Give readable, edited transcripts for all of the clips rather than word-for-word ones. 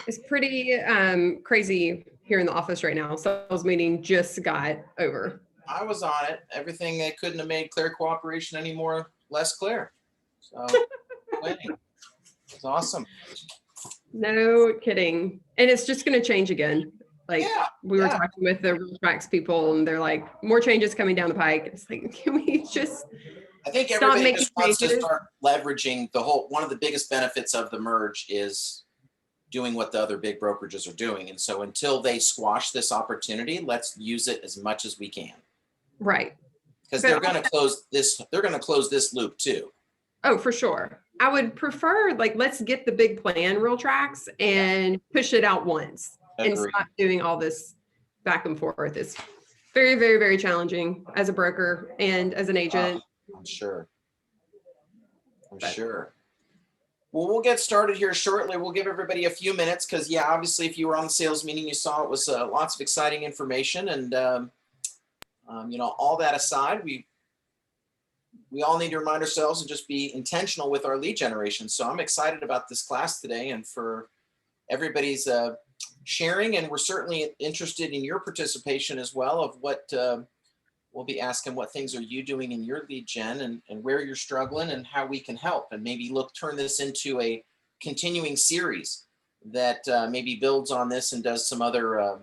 It's pretty crazy here in the office right now. Sales meeting just got over. I was on it. Everything they couldn't have made clear cooperation anymore less clear. So winning. It's awesome. No kidding. And it's just going to change again. Like we were talking with the Real Tracks people and they're like, more changes coming down the pike. It's like, can we just I think everybody just wants to start leveraging the whole, one of the biggest benefits of the merge is doing what the other big brokerages are doing. And so until they squash this opportunity, let's use it as much as we can. Right. Because they're going to close this loop too. Oh, for sure. I would prefer, like, let's get the big plan, Real Tracks, and push it out once. Agreed. And stop doing all this back and forth. It's very, very, very challenging as a broker and as an agent. I'm sure. Sure. Well, we'll get started here shortly. We'll give everybody a few minutes because, obviously, if you were on the sales meeting, you saw it was lots of exciting information. And, all that aside, we all need to remind ourselves and just be intentional with our lead generation. So I'm excited about this class today and for everybody's sharing. And we're certainly interested in your participation as well of what we'll be asking, what things are you doing in your lead gen and where you're struggling and how we can help, and maybe turn this into a continuing series that maybe builds on this and does some other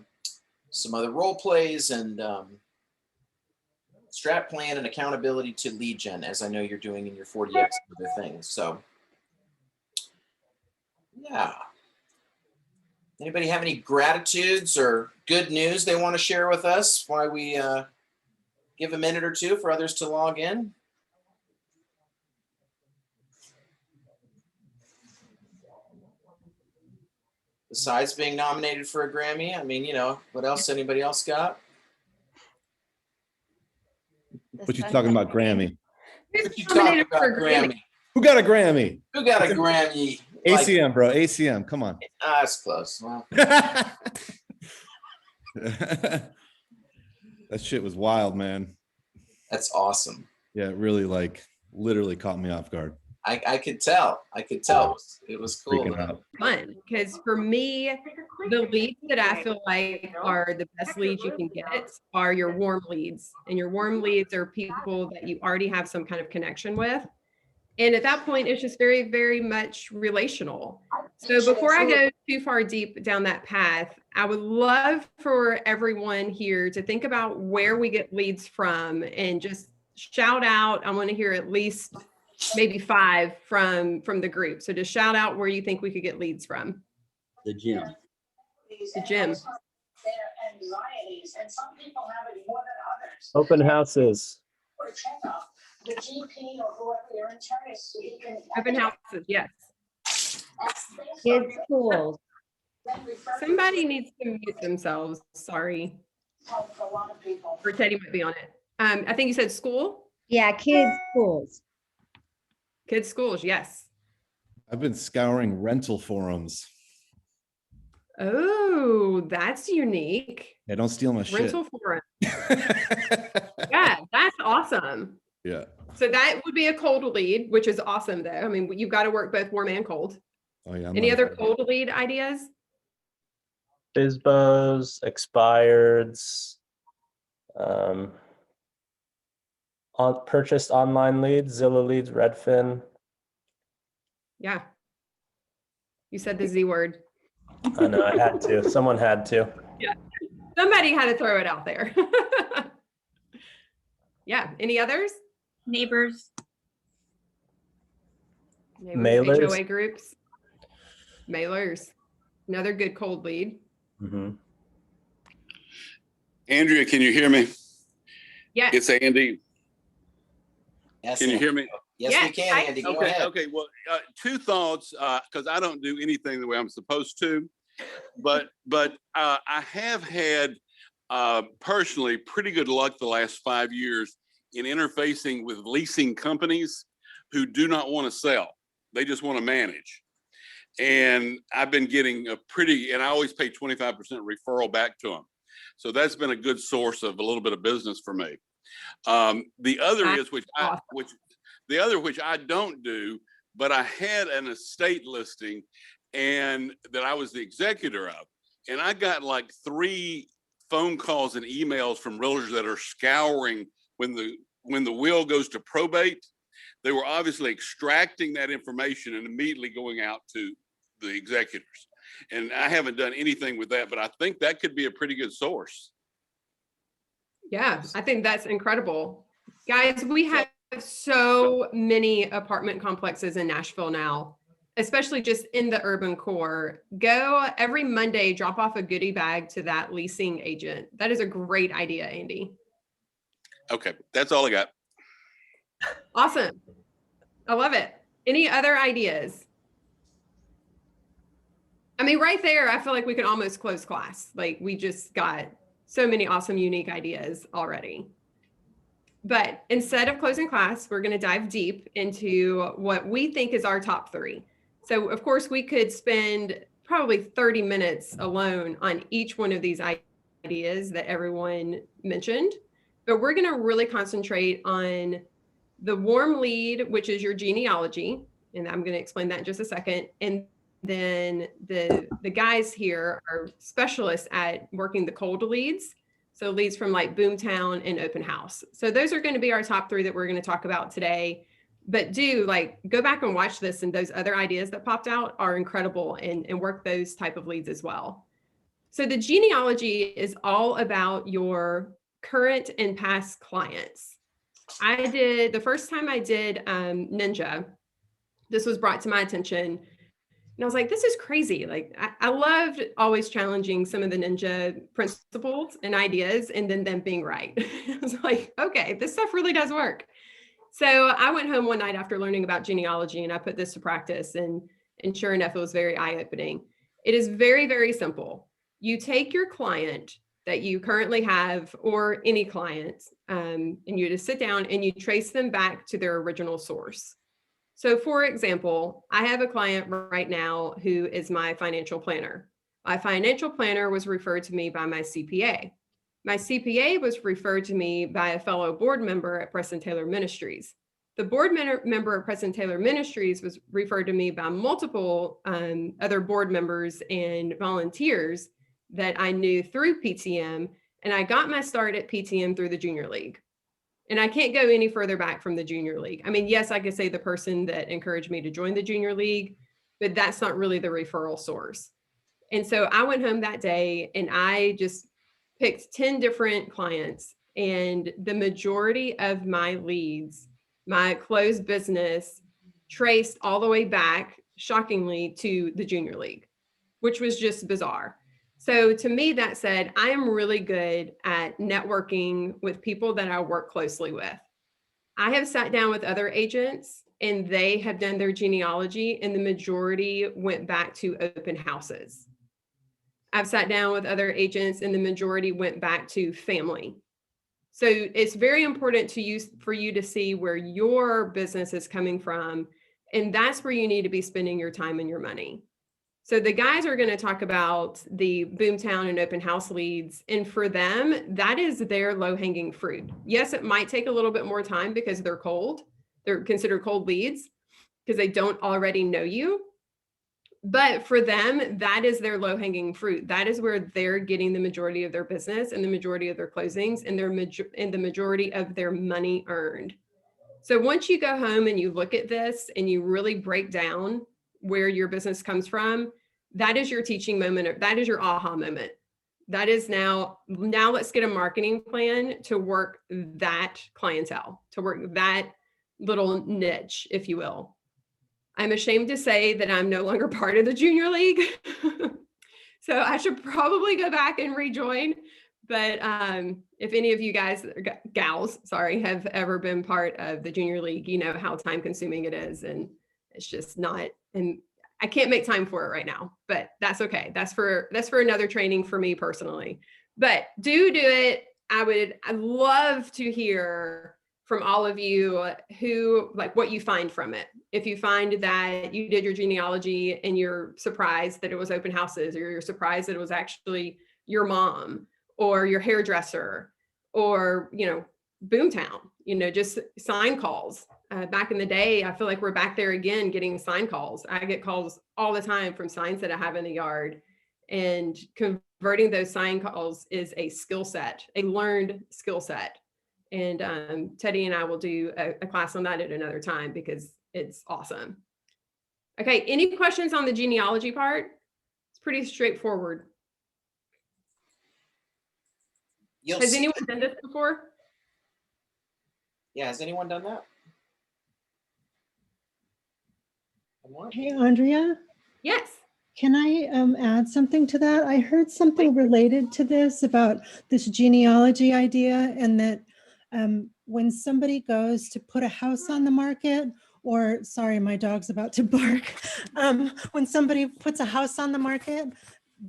role plays and strat plan and accountability to lead gen, as I know you're doing in your 40X and other things. So anybody have any gratitudes or good news they want to share with us while we give a minute or two for others to log in? Besides being nominated for a Grammy, I mean, what else anybody else got? What you talking about, Grammy? What you talking about, Grammy? Who got a Grammy? Who got a Grammy? ACM, bro. ACM. Come on. That's close. Well. That shit was wild, man. That's awesome. Yeah, it really literally caught me off guard. I could tell. It was cool. Fun, because for me, the leads that I feel like are the best leads you can get are your warm leads. And your warm leads are people that you already have some kind of connection with. And at that point, it's just very, very much relational. So before I go too far deep down that path, I would love for everyone here to think about where we get leads from and just shout out. I want to hear at least maybe 5 from the group. So just shout out where you think we could get leads from. The gym. The gym. Anxieties, and some people have it more than others. Open houses. Or checkup. The GP or whoever your intern is, so you can. Open houses, yes. Kids' schools. Somebody needs to mute themselves. Sorry. For a lot of people. Or Teddy might be on it. I think you said school? Yeah, kids' schools. Kids' schools, yes. I've been scouring rental forums. Oh, that's unique. Yeah, don't steal my Rental shit. forum. Yeah, that's awesome. Yeah. So that would be a cold lead, which is awesome though. I mean, you've got to work both warm and cold. Oh yeah. Any other cold lead ideas? FSBOs, expireds, purchased online leads, Zillow leads, Redfin. Yeah. You said the Z word. I know, I had to. Someone had to. Yeah. Somebody had to throw it out there. Yeah. Any others? Neighbors. Mailers. HOA groups. Mailers. Another good cold lead. Mm-hmm. Andrea, can you hear me? Yeah. It's Andy. Yes, Can you hear me? Yes, we can, Andy. Go ahead. Okay. Well, 2 thoughts, because I don't do anything the way I'm supposed to, but I have had personally pretty good luck the last 5 years in interfacing with leasing companies who do not want to sell. They just want to manage. And I've been getting and I always pay 25% referral back to them. So that's been a good source of a little bit of business for me. The other is which I don't do, but I had an estate listing and that I was the executor of. And I got like 3 phone calls and emails from realtors that are scouring when the will goes to probate. They were obviously extracting that information and immediately going out to the executors. And I haven't done anything with that, but I think that could be a pretty good source. Yeah, I think that's incredible. Guys, we have so many apartment complexes in Nashville now, especially just in the urban core. Go every Monday, drop off a goodie bag to that leasing agent. That is a great idea, Andy. Okay, that's all I got. Awesome. I love it. Any other ideas? I mean, right there, I feel like we could almost close class. Like we just got so many awesome, unique ideas already. But instead of closing class, we're going to dive deep into what we think is our top 3. So of course, we could spend probably 30 minutes alone on each one of these ideas that everyone mentioned, but we're going to really concentrate on the warm lead, which is your genealogy. And I'm going to explain that in just a second. And then the guys here are specialists at working the cold leads. So leads from like Boomtown and Open House. So those are going to be our top 3 that we're going to talk about today. But do like go back and watch this, and those other ideas that popped out are incredible, and work those type of leads as well. So the genealogy is all about your current and past clients. I did the first time I did Ninja, this was brought to my attention. And I was like, this is crazy. Like, I loved always challenging some of the Ninja principles and ideas and then them being right. I was like, okay, this stuff really does work. So I went home one night after learning about genealogy and I put this to practice, and sure enough, it was very eye-opening. It is very, very simple. You take your client that you currently have or any client, and you just sit down and you trace them back to their original source. So for example, I have a client right now who is my financial planner. My financial planner was referred to me by my CPA. My CPA was referred to me by a fellow board member at Preston Taylor Ministries. The board member of Preston Taylor Ministries was referred to me by multiple other board members and volunteers that I knew through PTM. And I got my start at PTM through the Junior League. And I can't go any further back from the Junior League. I mean, yes, I could say the person that encouraged me to join the Junior League, but that's not really the referral source. And so I went home that day and I just picked 10 different clients, and the majority of my leads, my closed business, traced all the way back, shockingly, to the Junior League, which was just bizarre. So to me, that said, I am really good at networking with people that I work closely with. I have sat down with other agents and they have done their genealogy, and the majority went back to open houses. I've sat down with other agents and the majority went back to family. So it's very important for you to see where your business is coming from. And that's where you need to be spending your time and your money. So the guys are going to talk about the Boomtown and open house leads. And for them, that is their low-hanging fruit. Yes, it might take a little bit more time because they're cold. They're considered cold leads because they don't already know you. But for them, that is their low-hanging fruit. That is where they're getting the majority of their business and the majority of their closings and the majority of their money earned. So once you go home and you look at this and you really break down where your business comes from, that is your teaching moment. That is your aha moment. That is now let's get a marketing plan to work that clientele, to work that little niche, if you will. I'm ashamed to say that I'm no longer part of the Junior League. So I should probably go back and rejoin. But if any of you guys, gals, sorry, have ever been part of the Junior League, you know how time consuming it is. And it's just not, and I can't make time for it right now, but that's okay. That's for another training for me personally, but do it. I'd love to hear from all of you who, like, what you find from it. If you find that you did your genealogy and you're surprised that it was open houses, or you're surprised that it was actually your mom or your hairdresser or, Boomtown, just sign calls. back in the day, I feel like we're back there again getting sign calls. I get calls all the time from signs that I have in the yard, and converting those sign calls is a skill set, a learned skill set. And Teddy and I will do a class on that at another time because it's awesome. Okay, any questions on the genealogy part? It's pretty straightforward. You'll Has see. anyone done this before? Yeah, has anyone done that? Anyone? Hey, Andrea, Yes. can I add something to that? I heard something related to this about this genealogy idea, and that when somebody goes to put a house on the market, or sorry, my dog's about to bark. When somebody puts a house on the market,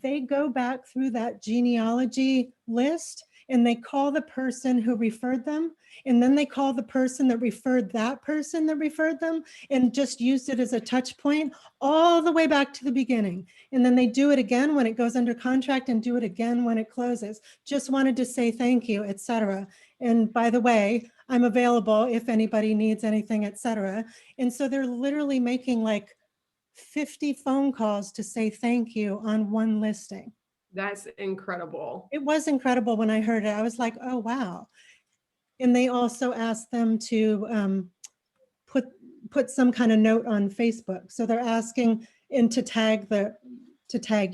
they go back through that genealogy list and they call the person who referred them. And then they call the person that referred that person that referred them, and just used it as a touch point all the way back to the beginning. And then they do it again when it goes under contract and do it again when it closes. Just wanted to say thank you, etc. And by the way, I'm available if anybody needs anything, etc. And so they're literally making like 50 phone calls to say thank you on one listing. That's incredible. It was incredible when I heard it. I was like, oh, wow. And they also asked them to put some kind of note on Facebook. So they're asking and to tag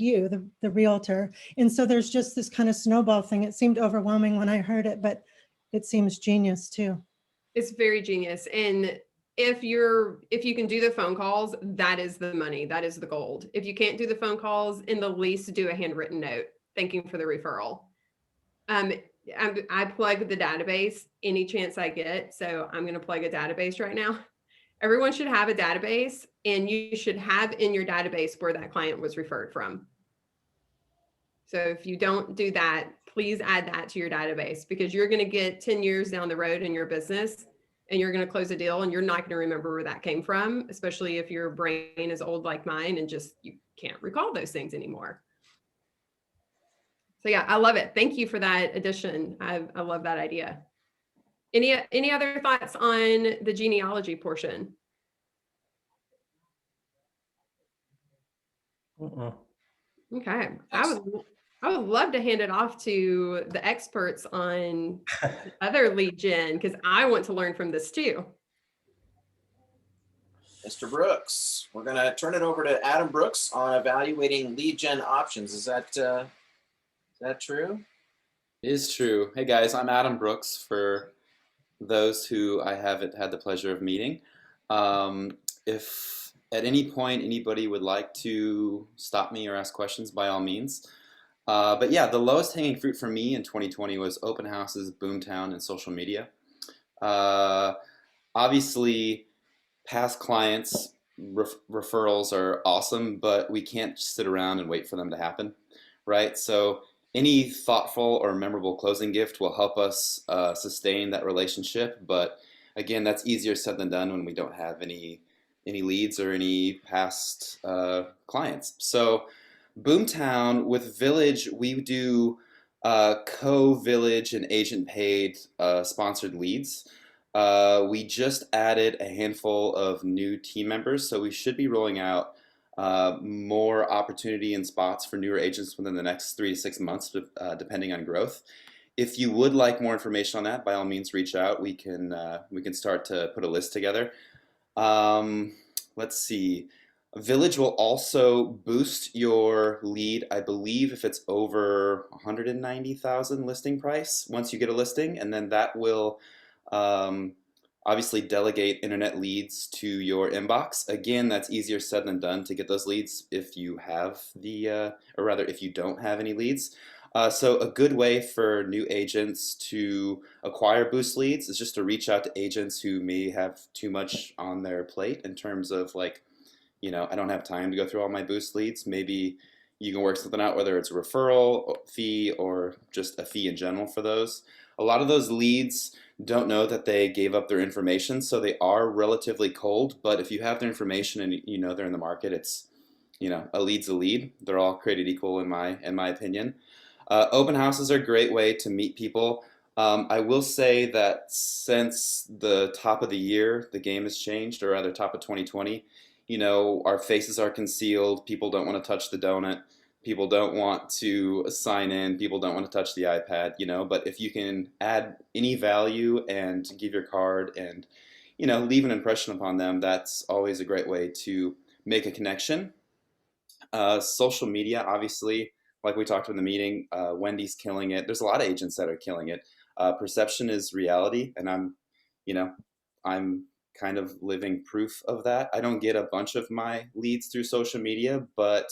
you, the realtor. And so there's just this kind of snowball thing. It seemed overwhelming when I heard it, but it seems genius too. It's very genius. And if you can do the phone calls, that is the money. That is the gold. If you can't do the phone calls, in the least do a handwritten note thanking for the referral. I plug the database any chance I get. So I'm going to plug a database right now. Everyone should have a database, and you should have in your database where that client was referred from. So if you don't do that, please add that to your database, because you're going to get 10 years down the road in your business and you're going to close a deal and you're not going to remember where that came from, especially if your brain is old like mine and just you can't recall those things anymore. So yeah, I love it. Thank you for that addition. I love that idea. Any other thoughts on the genealogy portion? Okay. I would love to hand it off to the experts on other lead gen, because I want to learn from this too. Mr. Brooks, we're going to turn it over to Adam Brooks on evaluating lead gen options. Is that true? It is true. Hey guys, I'm Adam Brooks, for those who I haven't had the pleasure of meeting. If at any point anybody would like to stop me or ask questions, by all means. But yeah, the lowest hanging fruit for me in 2020 was open houses, Boomtown, and social media. Obviously, past clients, referrals are awesome, but we can't just sit around and wait for them to happen, right? So any thoughtful or memorable closing gift will help us sustain that relationship. But again, that's easier said than done when we don't have any leads or any past clients. So Boomtown with Village, we do co-Village and agent paid sponsored leads. We just added a handful of new team members, so we should be rolling out more opportunity and spots for newer agents within the next 3 to 6 months, depending on growth. If you would like more information on that, by all means, reach out. We can start to put a list together. Let's see. Village will also boost your lead, I believe, if it's over 190,000 listing price once you get a listing, and then that will obviously delegate internet leads to your inbox. Again, that's easier said than done to get those leads if you have or rather if you don't have any leads. So a good way for new agents to acquire boost leads is just to reach out to agents who may have too much on their plate in terms of like, I don't have time to go through all my boost leads. Maybe you can work something out, whether it's a referral fee or just a fee in general for those. A lot of those leads don't know that they gave up their information, so they are relatively cold. But if you have their information and they're in the market, it's a lead's a lead. They're all created equal in my opinion. Open houses are a great way to meet people. I will say that since the top of the year, the game has changed, or rather top of 2020, our faces are concealed. People don't want to touch the donut. People don't want to sign in. People don't want to touch the iPad, but if you can add any value and give your card and, leave an impression upon them, that's always a great way to make a connection. Social media, obviously, like we talked in the meeting, Wendy's killing it. There's a lot of agents that are killing it. Perception is reality, and I'm kind of living proof of that. I don't get a bunch of my leads through social media, but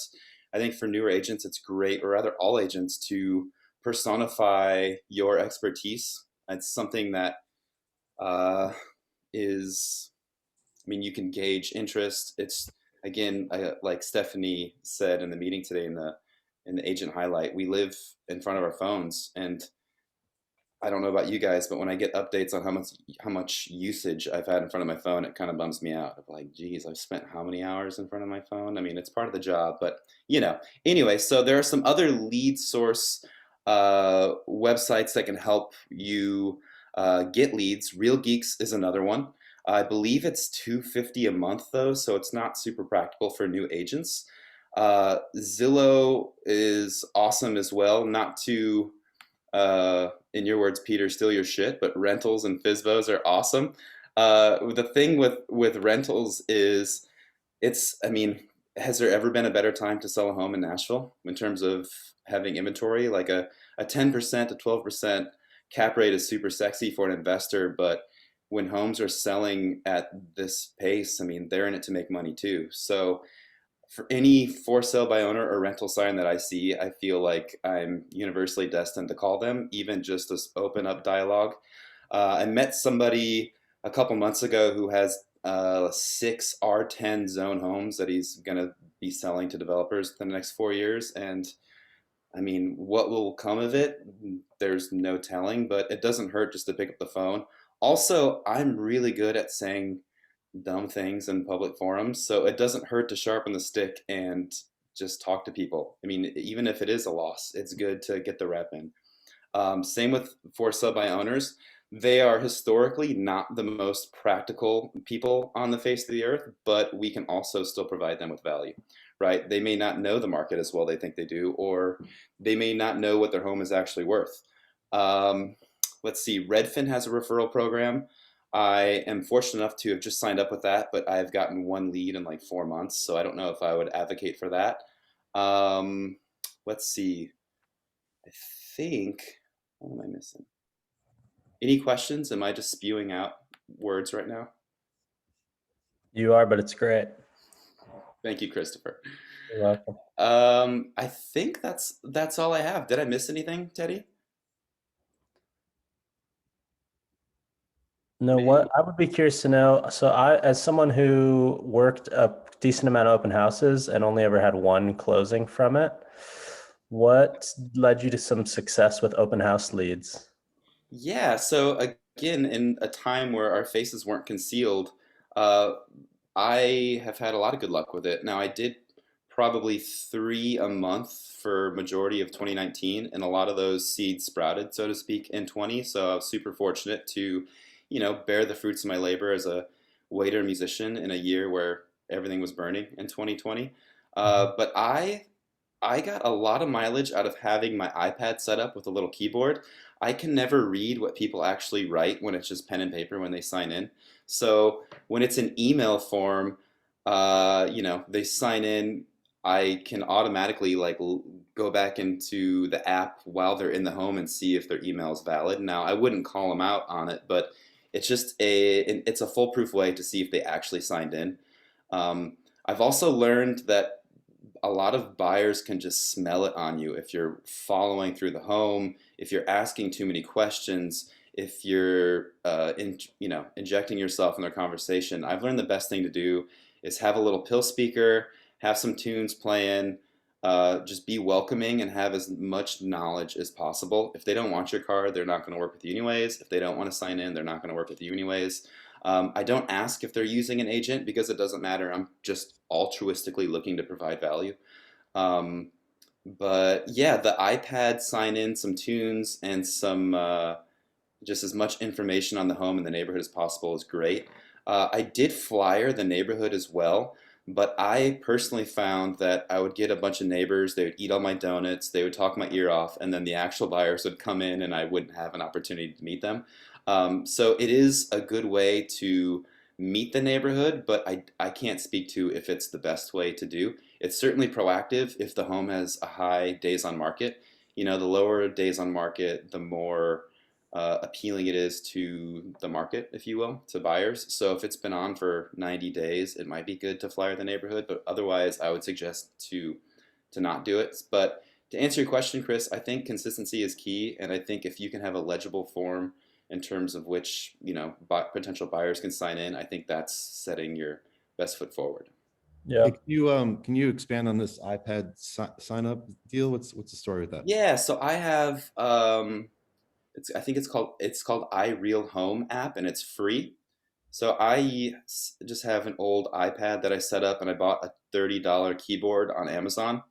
I think for newer agents, it's great, or rather all agents, to personify your expertise. It's something that you can gauge interest. It's, again, like Stephanie said in the meeting today in the agent highlight, we live in front of our phones, and I don't know about you guys, but when I get updates on how much usage I've had in front of my phone, it kind of bums me out. I'm like, geez, I've spent how many hours in front of my phone? I mean, it's part of the job, but Anyway, so there are some other lead source websites that can help you get leads. Real Geeks is another one. I believe it's $250 a month though, so it's not super practical for new agents. Zillow is awesome as well. Not to, in your words, Peter, steal your shit, but rentals and FSBOs are awesome. The thing with rentals is has there ever been a better time to sell a home in Nashville in terms of having inventory? Like a 10% to 12% cap rate is super sexy for an investor, but when homes are selling at this pace, they're in it to make money too. So for any for sale by owner or rental sign that I see, I feel like I'm universally destined to call them, even just to open up dialogue. I met somebody a couple months ago who has 6 R10 zone homes that he's going to be selling to developers in the next 4 years. And what will come of it? There's no telling, but it doesn't hurt just to pick up the phone. Also, I'm really good at saying dumb things in public forums, so it doesn't hurt to sharpen the stick and just talk to people. Even if it is a loss, it's good to get the rep in. Same with for sale by owners. They are historically not the most practical people on the face of the earth, but we can also still provide them with value, right? They may not know the market as well they think they do, or they may not know what their home is actually worth. Let's see, Redfin has a referral program. I am fortunate enough to have just signed up with that, but I've gotten 1 lead in like 4 months, so I don't know if I would advocate for that. Let's see, I think, what am I missing? Any questions? Am I just spewing out words right now? You are, but it's great. Thank you, Christopher. You're welcome. I think that's all I have. Did I miss anything, Teddy? No, what I would be curious to know. So as someone who worked a decent amount of open houses and only ever had 1 closing from it, what led you to some success with open house leads? Yeah, so again, in a time where our faces weren't concealed, I have had a lot of good luck with it. Now, I did probably 3 a month for majority of 2019, and a lot of those seeds sprouted, so to speak, in 20. So I was super fortunate to, bear the fruits of my labor as a waiter musician in a year where everything was burning in 2020. But I got a lot of mileage out of having my iPad set up with a little keyboard. I can never read what people actually write when it's just pen and paper when they sign in. So when it's an email form, they sign in, I can automatically go back into the app while they're in the home and see if their email is valid. Now, I wouldn't call them out on it, but it's just it's a foolproof way to see if they actually signed in. I've also learned that a lot of buyers can just smell it on you if you're following through the home, if you're asking too many questions, if you're injecting yourself in their conversation. I've learned the best thing to do is have a little pill speaker, have some tunes playing, just be welcoming and have as much knowledge as possible. If they don't want your card, they're not going to work with you anyways. If they don't want to sign in, they're not going to work with you anyways. I don't ask if they're using an agent because it doesn't matter. I'm just altruistically looking to provide value. But yeah, the iPad sign in, some tunes, and some just as much information on the home and the neighborhood as possible is great. I did flyer the neighborhood as well, but I personally found that I would get a bunch of neighbors, they would eat all my donuts, they would talk my ear off, and then the actual buyers would come in and I wouldn't have an opportunity to meet them. So it is a good way to meet the neighborhood, but I can't speak to if it's the best way to do. It's certainly proactive if the home has a high days on market. You know, the lower days on market, the more appealing it is to the market, if you will, to buyers. So if it's been on for 90 days, it might be good to flyer the neighborhood, but otherwise I would suggest to not do it. But to answer your question, Kris, I think consistency is key, and I think if you can have a legible form in terms of which, you know, potential buyers can sign in, I think that's setting your best foot forward. Yeah. Hey, can you expand on this iPad sign up deal? What's the story with that? Yeah, so I have I think it's called iReal Home app, and it's free. So I just have an old iPad that I set up, and I bought a $30 keyboard on Amazon,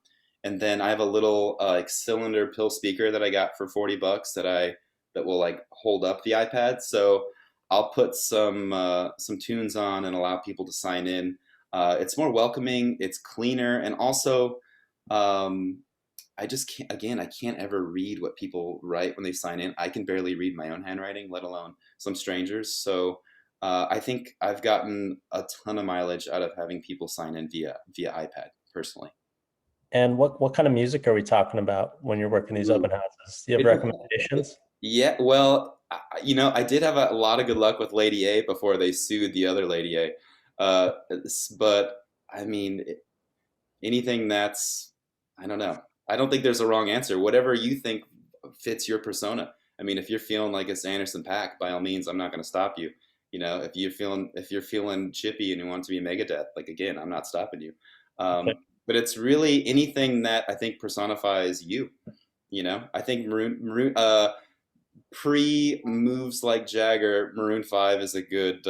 and then I have a little like cylinder pill speaker that I got for $40 that will like hold up the iPad. So I'll put some tunes on and allow people to sign in. It's more welcoming, it's cleaner, and also I just can't, again, I can't ever read what people write when they sign in. I can barely read my own handwriting, let alone some strangers. So I think I've gotten a ton of mileage out of having people sign in via iPad personally. And what kind of music are we talking about when you're working these open houses? Do you have recommendations? Yeah, well, you know, I did have a lot of good luck with Lady A before they sued the other Lady A. But I mean, anything that's, I don't know. I don't think there's a wrong answer. Whatever you think fits your persona. I mean, if you're feeling like it's Anderson .Paak, by all means, I'm not going to stop you. You know, if you're feeling chippy and you want to be Megadeth, like again, I'm not stopping you. Okay. But it's really anything that I think personifies you. You know, I think pre moves like Jagger, Maroon 5 is a good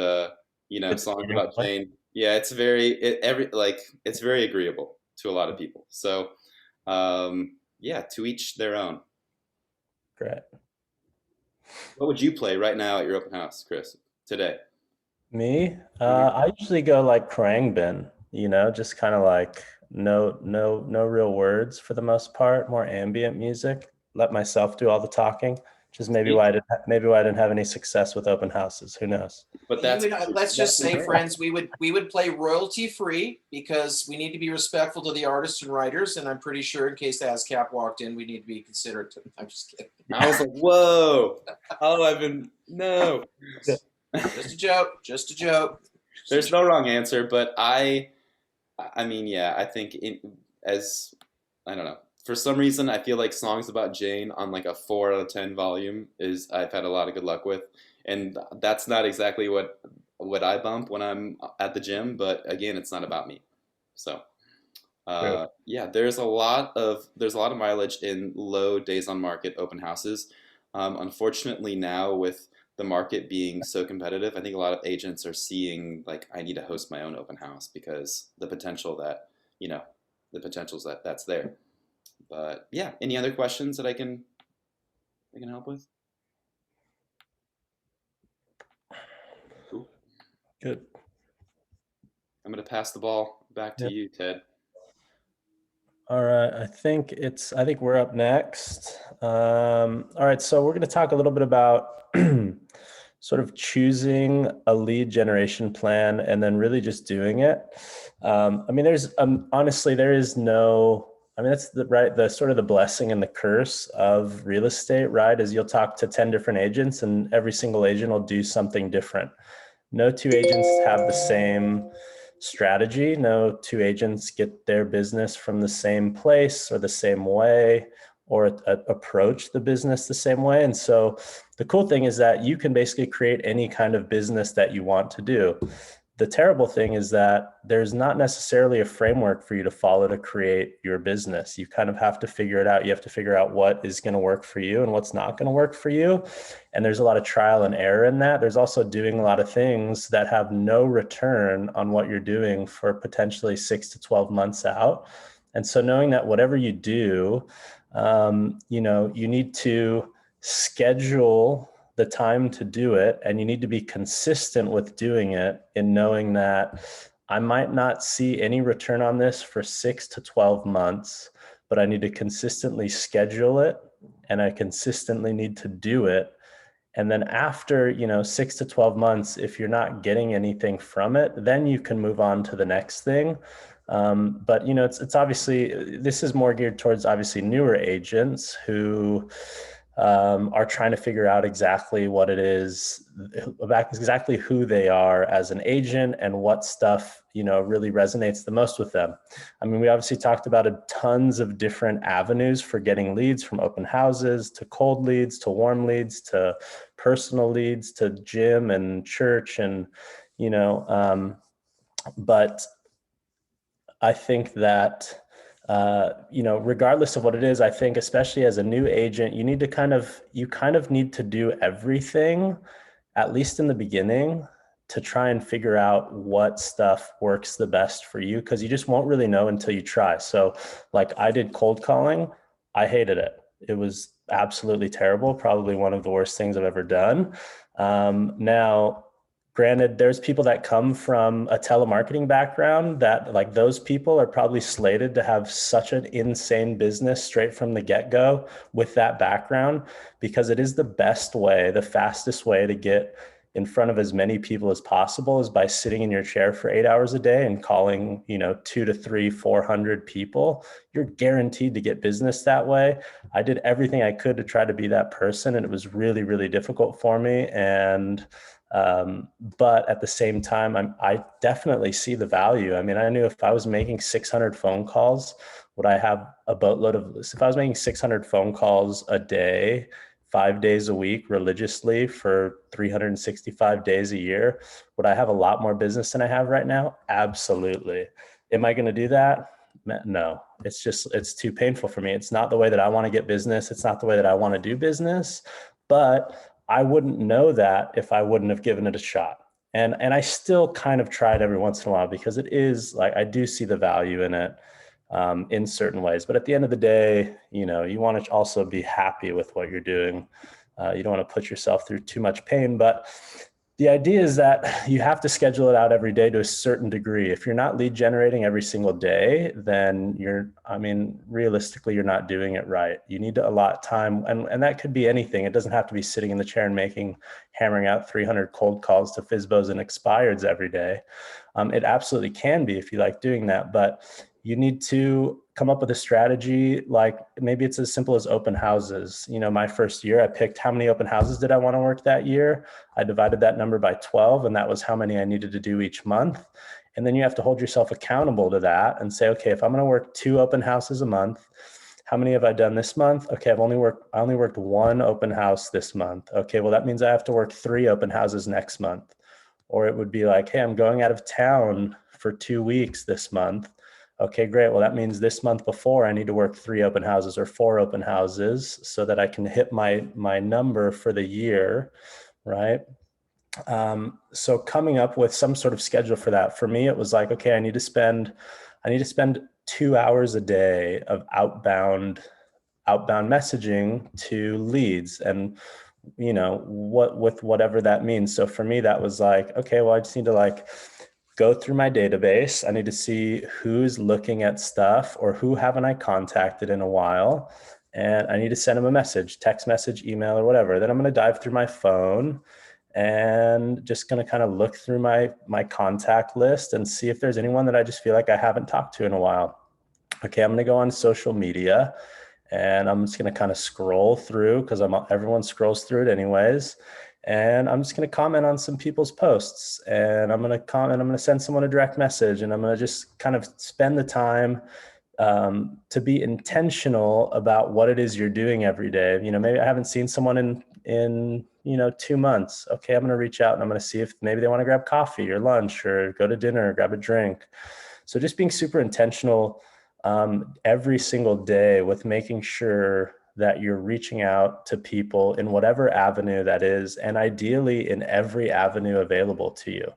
you know, song about Jane. Yeah, it's it's very agreeable to a lot of people. So yeah, to each their own. Great. What would you play right now at your open house, Kris, today? Me? I usually go like Khruangbin, you know, just kind of like no real words for the most part, more ambient music. Let myself do all the talking. Which is maybe why I didn't have any success with open houses. Who knows? But let's just say, friends, we would play royalty free because we need to be respectful to the artists and writers. And I'm pretty sure in case ASCAP walked in, we need to be considerate. I'm just kidding. I was like, whoa! Oh, no. Just a joke. Just a joke. There's no wrong answer, but I mean, yeah, I think I don't know. For some reason, I feel like songs about Jane on like a 4 out of 10 volume I've had a lot of good luck with, and that's not exactly what I bump when I'm at the gym. But again, it's not about me. So yeah, there's a lot of mileage in low days on market open houses. Unfortunately, now with the market being so competitive, I think a lot of agents are seeing like I need to host my own open house because the potential that's there. But yeah, any other questions that I can help with? Cool. Good. I'm going to pass the ball back to you, Ted. All right, I think we're up next. All right, so we're going to talk a little bit about sort of choosing a lead generation plan and then really just doing it. I mean, there's honestly, there is no. I mean, that's the sort of the blessing and the curse of real estate, right? Is you'll talk to 10 different agents and every single agent will do something different. No two agents have the same strategy. No two agents get their business from the same place or the same way or approach the business the same way. And so the cool thing is that you can basically create any kind of business that you want to do. The terrible thing is that there's not necessarily a framework for you to follow to create your business. You kind of have to figure it out. You have to figure out what is going to work for you and what's not going to work for you. And there's a lot of trial and error in that. There's also doing a lot of things that have no return on what you're doing for potentially 6 to 12 months out. And so knowing that whatever you do, you know, you need to schedule the time to do it, and you need to be consistent with doing it, in knowing that I might not see any return on this for 6 to 12 months, but I need to consistently schedule it, and I consistently need to do it. And then after, 6 to 12 months, if you're not getting anything from it, then you can move on to the next thing. But it's obviously, this is more geared towards obviously newer agents who are trying to figure out exactly what it is, about exactly who they are as an agent and what stuff, really resonates the most with them. I mean, we obviously talked about tons of different avenues for getting leads, from open houses to cold leads to warm leads to personal leads to gym and church, and, but I think that, regardless of what it is, I think especially as a new agent, you kind of need to do everything, at least in the beginning, to try and figure out what stuff works the best for you, because you just won't really know until you try. So like, I did cold calling. I hated it. It was absolutely terrible. Probably one of the worst things I've ever done. Now, granted, there's people that come from a telemarketing background that, like, those people are probably slated to have such an insane business straight from the get-go with that background, because it is the best way, the fastest way to get in front of as many people as possible is by sitting in your chair for 8 hours a day and calling, 2 to 3, 400 people. You're guaranteed to get business that way. I did everything I could to try to be that person, and it was really, really difficult for me. And but at the same time, I definitely see the value. I mean, I knew if I was making 600 phone calls, would I have a boatload of, if I was making 600 phone calls a day, 5 days a week, religiously for 365 days a year, would I have a lot more business than I have right now? Absolutely. Am I going to do that? No, it's too painful for me. It's not the way that I want to get business. It's not the way that I want to do business, but I wouldn't know that if I wouldn't have given it a shot. And I still kind of try it every once in a while, because it is like, I do see the value in it in certain ways. But at the end of the day, you want to also be happy with what you're doing. You don't want to put yourself through too much pain, but the idea is that you have to schedule it out every day to a certain degree. If you're not lead generating every single day, then realistically, you're not doing it right. You need to allot time, and that could be anything. It doesn't have to be sitting in the chair and hammering out 300 cold calls to FSBOs and expireds every day. It absolutely can be if you like doing that, but you need to come up with a strategy. Like, maybe it's as simple as open houses. My first year, I picked how many open houses did I want to work that year. I divided that number by 12, and that was how many I needed to do each month. And then you have to hold yourself accountable to that and say, okay, if I'm going to work 2 open houses a month, how many have I done this month? Okay, I only worked 1 open house this month. Okay, well, that means I have to work 3 open houses next month. Or it would be like, hey, I'm going out of town for 2 weeks this month. Okay, great. Well, that means this month before I need to work 3 open houses or 4 open houses so that I can hit my number for the year, right? So coming up with some sort of schedule for that. For me, it was like, okay, I need to spend 2 hours a day of outbound messaging to leads, and with whatever that means. So for me, that was like, okay, well, I just need to go through my database. I need to see who's looking at stuff, or who haven't I contacted in a while. And I need to send them a message, text message, email, or whatever. Then I'm going to dive through my phone and just going to kind of look through my contact list and see if there's anyone that I just feel like I haven't talked to in a while. Okay, I'm going to go on social media, and I'm just going to kind of scroll through, because everyone scrolls through it anyways. And I'm just going to comment on some people's posts, and I'm going to send someone a direct message, and I'm going to just kind of spend the time to be intentional about what it is you're doing every day. Maybe I haven't seen someone in 2 months. Okay, I'm going to reach out, and I'm going to see if maybe they want to grab coffee or lunch or go to dinner or grab a drink. So just being super intentional every single day with making sure that you're reaching out to people in whatever avenue that is, and ideally in every avenue available to you.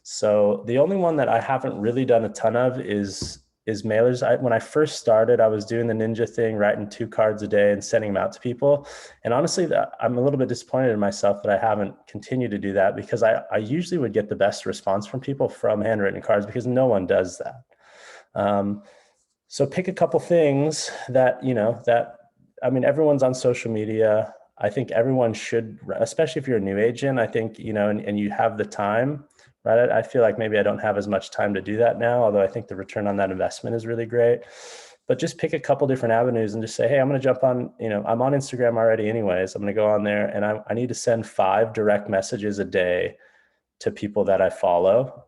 So the only one that I haven't really done a ton of is is mailers. When I first started, I was doing the ninja thing, writing 2 cards a day and sending them out to people. And honestly, I'm a little bit disappointed in myself that I haven't continued to do that, because I usually would get the best response from people from handwritten cards, because no one does that. So pick a couple things that, everyone's on social media. I think everyone should, especially if you're a new agent, I think, and you have the time, right? I feel like maybe I don't have as much time to do that now, although I think the return on that investment is really great. But just pick a couple different avenues and just say, hey, I'm going to jump on, I'm on Instagram already anyways. I'm going to go on there and I need to send 5 direct messages a day to people that I follow.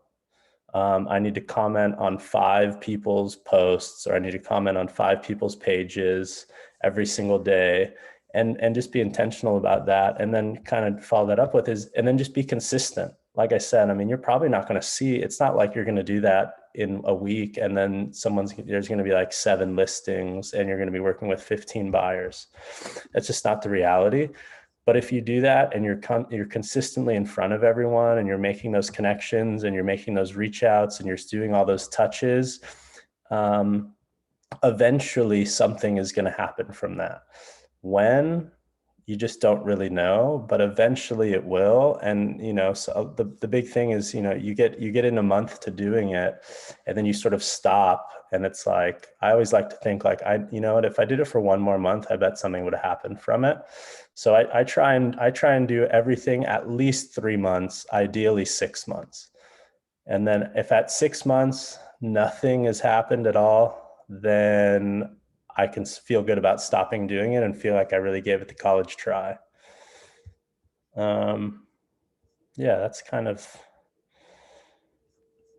I need to comment on 5 people's posts, or I need to comment on 5 people's pages every single day. And just be intentional about that, and then kind of follow that up with and then just be consistent. Like I said, you're probably not going to see, it's not like you're going to do that in a week and then there's going to be like 7 listings and you're going to be working with 15 buyers. That's just not the reality. But if you do that and you're consistently in front of everyone and you're making those connections and you're making those reach outs and you're doing all those touches, eventually something is going to happen from that. When, you just don't really know, but eventually it will. And, so the big thing is, you get in a month to doing it and then you sort of stop. And it's like, I always like to think like, if I did it for 1 more month, I bet something would have happened from it. So I try and do everything at least 3 months, ideally 6 months. And then if at 6 months, nothing has happened at all, then I can feel good about stopping doing it and feel like I really gave it the college try.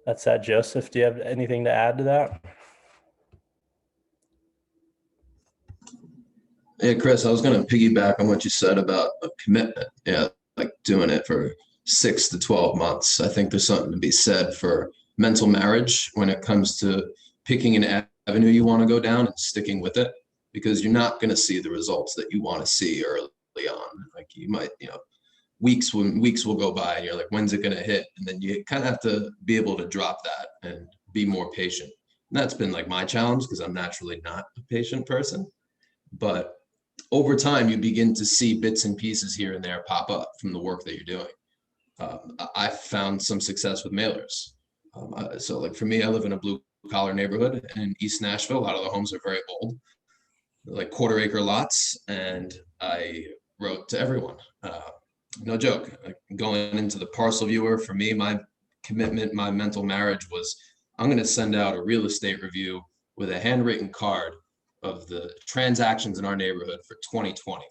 That's that. Joseph, do you have anything to add to that? Yeah, Kris, I was going to piggyback on what you said about a commitment. Yeah, like doing it for 6 to 12 months. I think there's something to be said for mental marriage when it comes to picking an avenue you want to go down and sticking with it, because you're not going to see the results that you want to see early on. Like you might, weeks will go by and you're like, when's it going to hit? And then you kind of have to be able to drop that and be more patient. And that's been like my challenge, because I'm naturally not a patient person. But over time, you begin to see bits and pieces here and there pop up from the work that you're doing. I've found some success with mailers. So like for me, I live in a blue collar neighborhood in East Nashville. A lot of the homes are very old, like 1/4 acre lots. And I wrote to everyone, no joke, like going into the parcel viewer. For me, my commitment, my mental marriage was, I'm going to send out a real estate review with a handwritten card of the transactions in our neighborhood for 2020.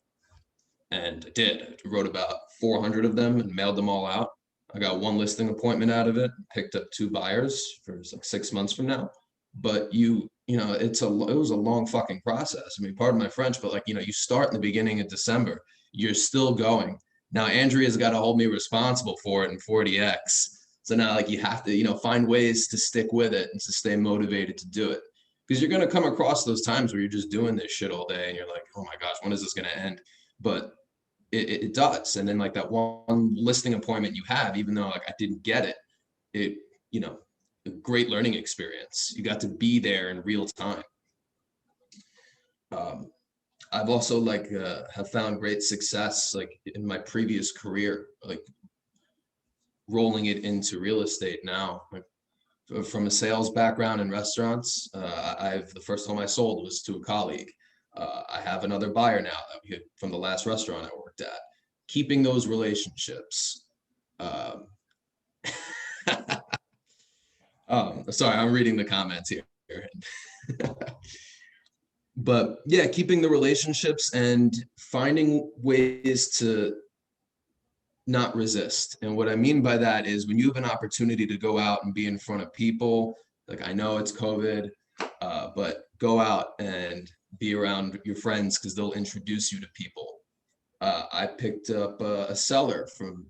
And I did. I wrote about 400 of them and mailed them all out. I got 1 listing appointment out of it, picked up 2 buyers for like 6 months from now. But it was a long fucking process. Pardon my French, but you start in the beginning of December, you're still going. Now Andrea's got to hold me responsible for it in 40X. So now you have to, find ways to stick with it and to stay motivated to do it. Because you're going to come across those times where you're just doing this shit all day and you're like, oh my gosh, when is this going to end? But it does. And then that 1 listing appointment you have, even though I didn't get it, a great learning experience. You got to be there in real time. I've also have found great success in my previous career, rolling it into real estate now. From a sales background in restaurants, the first home I sold was to a colleague. I have another buyer now from the last restaurant I worked at. Keeping those relationships. Sorry, I'm reading the comments here. But yeah, keeping the relationships and finding ways to not resist. And what I mean by that is when you have an opportunity to go out and be in front of people, I know it's COVID, but go out and be around your friends because they'll introduce you to people. I picked up a seller from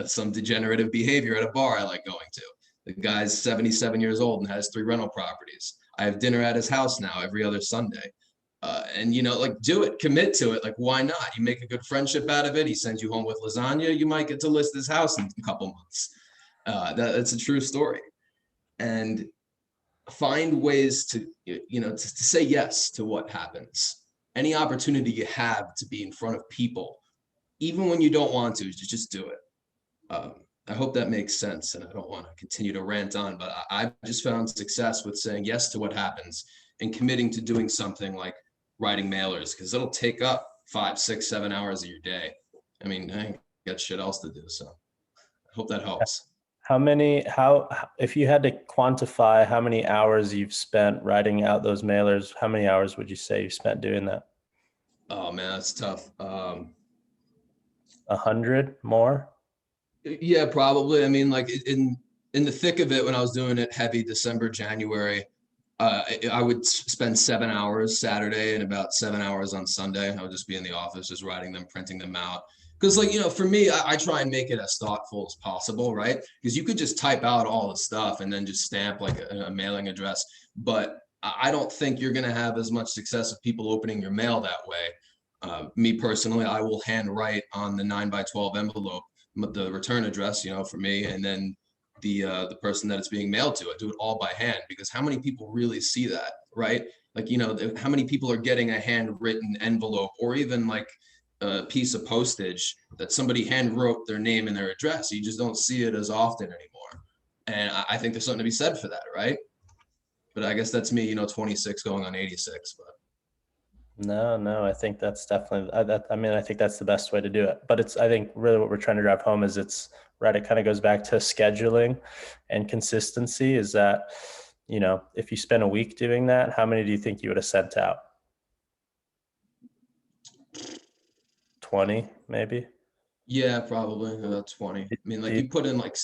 some degenerative behavior at a bar I like going to. The guy's 77 years old and has 3 rental properties. I have dinner at his house now every other Sunday. And do it, commit to it. Why not? You make a good friendship out of it. He sends you home with lasagna. You might get to list his house in a couple months. That's a true story. And find ways to, to say yes to what happens. Any opportunity you have to be in front of people, even when you don't want to just do it. I hope that makes sense, and I don't want to continue to rant on, but I've just found success with saying yes to what happens and committing to doing something like writing mailers, because it'll take up 5, 6, 7 hours of your day. I mean, I ain't got shit else to do, so I hope that helps. If you had to quantify how many hours you've spent writing out those mailers, how many hours would you say you spent doing that? Oh man, that's tough. 100 more? Yeah, probably. I mean, like in the thick of it, when I was doing it heavy December, January, I would spend 7 hours Saturday and about 7 hours on Sunday. I would just be in the office, just writing them, printing them out. Because like, for me, I try and make it as thoughtful as possible, right? Because you could just type out all the stuff and then just stamp like a mailing address. But I don't think you're going to have as much success of people opening your mail that way. Me personally, I will hand write on the 9x12 envelope the return address, for me, and then the person that it's being mailed to. I do it all by hand, because how many people really see that, right? Like, how many people are getting a handwritten envelope or even like a piece of postage that somebody hand wrote their name and their address? You just don't see it as often anymore. And I think there's something to be said for that, right? But I guess that's me, 26 going on 86, but. No, I think that's definitely, I think that's the best way to do it. But I think really what we're trying to drive home is it kind of goes back to scheduling and consistency, is that, if you spend a week doing that, how many do you think you would have sent out? 20, maybe? Yeah, probably about 20. I mean, like you put in like,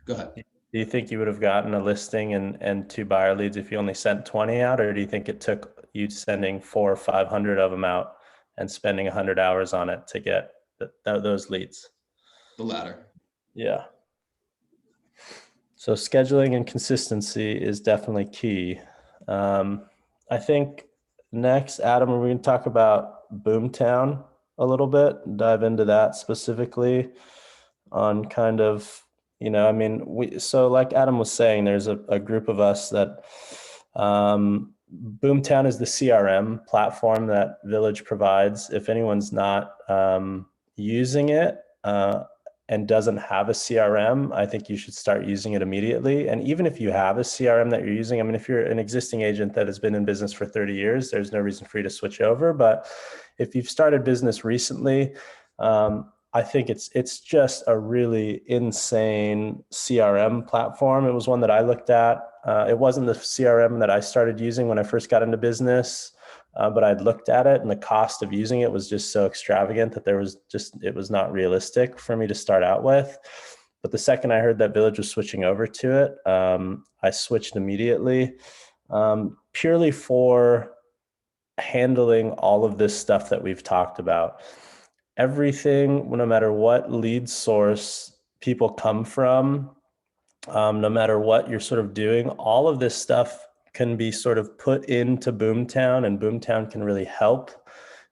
go ahead. Do you think you would have gotten a listing and 2 buyer leads if you only sent 20 out, or do you think it took you sending 400 or 500 of them out and spending 100 hours on it to get those leads? The latter. Yeah. So scheduling and consistency is definitely key. I think next, Adam, we're going to talk about Boomtown a little bit, dive into that specifically on kind of, so like Adam was saying, there's a group of us that Boomtown is the CRM platform that Village provides. If anyone's not using it and doesn't have a CRM, I think you should start using it immediately. And even if you have a CRM that you're using, if you're an existing agent that has been in business for 30 years, there's no reason for you to switch over. But if you've started business recently, I think it's just a really insane CRM platform. It was one that I looked at. It wasn't the CRM that I started using when I first got into business, but I'd looked at it, and the cost of using it was just so extravagant that it was not realistic for me to start out with. But the second I heard that Village was switching over to it, I switched immediately, purely for handling all of this stuff that we've talked about. Everything, no matter what lead source people come from, no matter what you're sort of doing, all of this stuff can be sort of put into Boomtown, and Boomtown can really help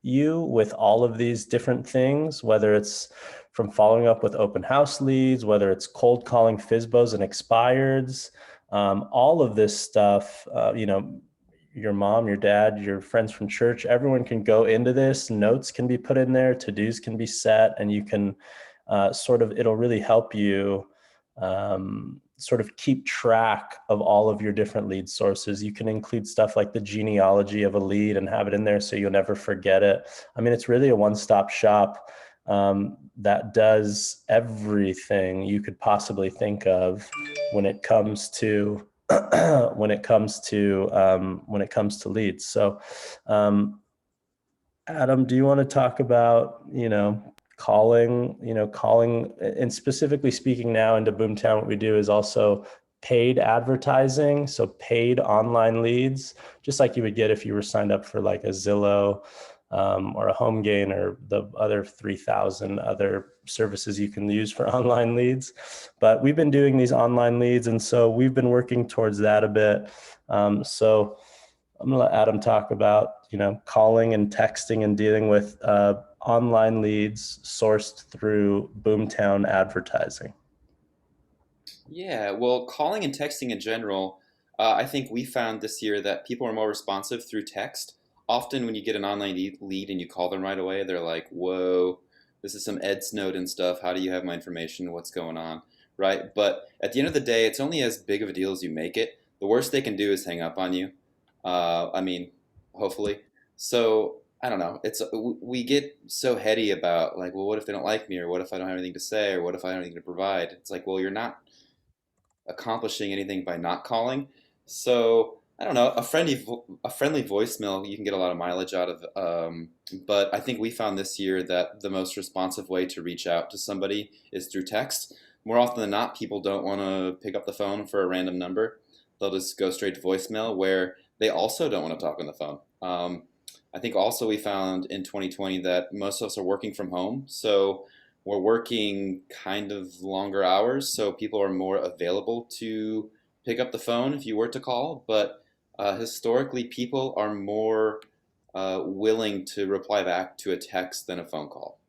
you with all of these different things, whether it's from following up with open house leads, whether it's cold calling FSBOs and expireds, all of this stuff, your mom, your dad, your friends from church, everyone can go into this. Notes can be put in there, to-dos can be set, and you can it'll really help you sort of keep track of all of your different lead sources. You can include stuff like the genealogy of a lead and have it in there so you'll never forget it. It's really a one-stop shop that does everything you could possibly think of when it comes to leads. So, Adam, do you want to talk about, calling, and specifically speaking now into Boomtown, what we do is also paid advertising. So paid online leads, just like you would get if you were signed up for like a Zillow, or a Home Gain, or the other 3,000 other services you can use for online leads. But we've been doing these online leads, and so we've been working towards that a bit. So I'm gonna let Adam talk about, calling and texting and dealing with online leads sourced through Boomtown advertising. Yeah, well, calling and texting in general, I think we found this year that people are more responsive through text. Often when you get an online lead and you call them right away, they're like, whoa, this is some Ed Snowden stuff. How do you have my information? What's going on? Right? But at the end of the day, it's only as big of a deal as you make it. The worst they can do is hang up on you. I mean, hopefully. So I don't know. We get so heady about like, well, what if they don't like me, or what if I don't have anything to say, or what if I don't have anything to provide? It's like, well, you're not accomplishing anything by not calling. So I don't know. A friendly voicemail, you can get a lot of mileage out of. But I think we found this year that the most responsive way to reach out to somebody is through text. More often than not, people don't want to pick up the phone for a random number. They'll just go straight to voicemail, where they also don't want to talk on the phone. I think also we found in 2020 that most of us are working from home. So we're working kind of longer hours. So people are more available to pick up the phone if you were to call. But historically, people are more willing to reply back to a text than a phone call.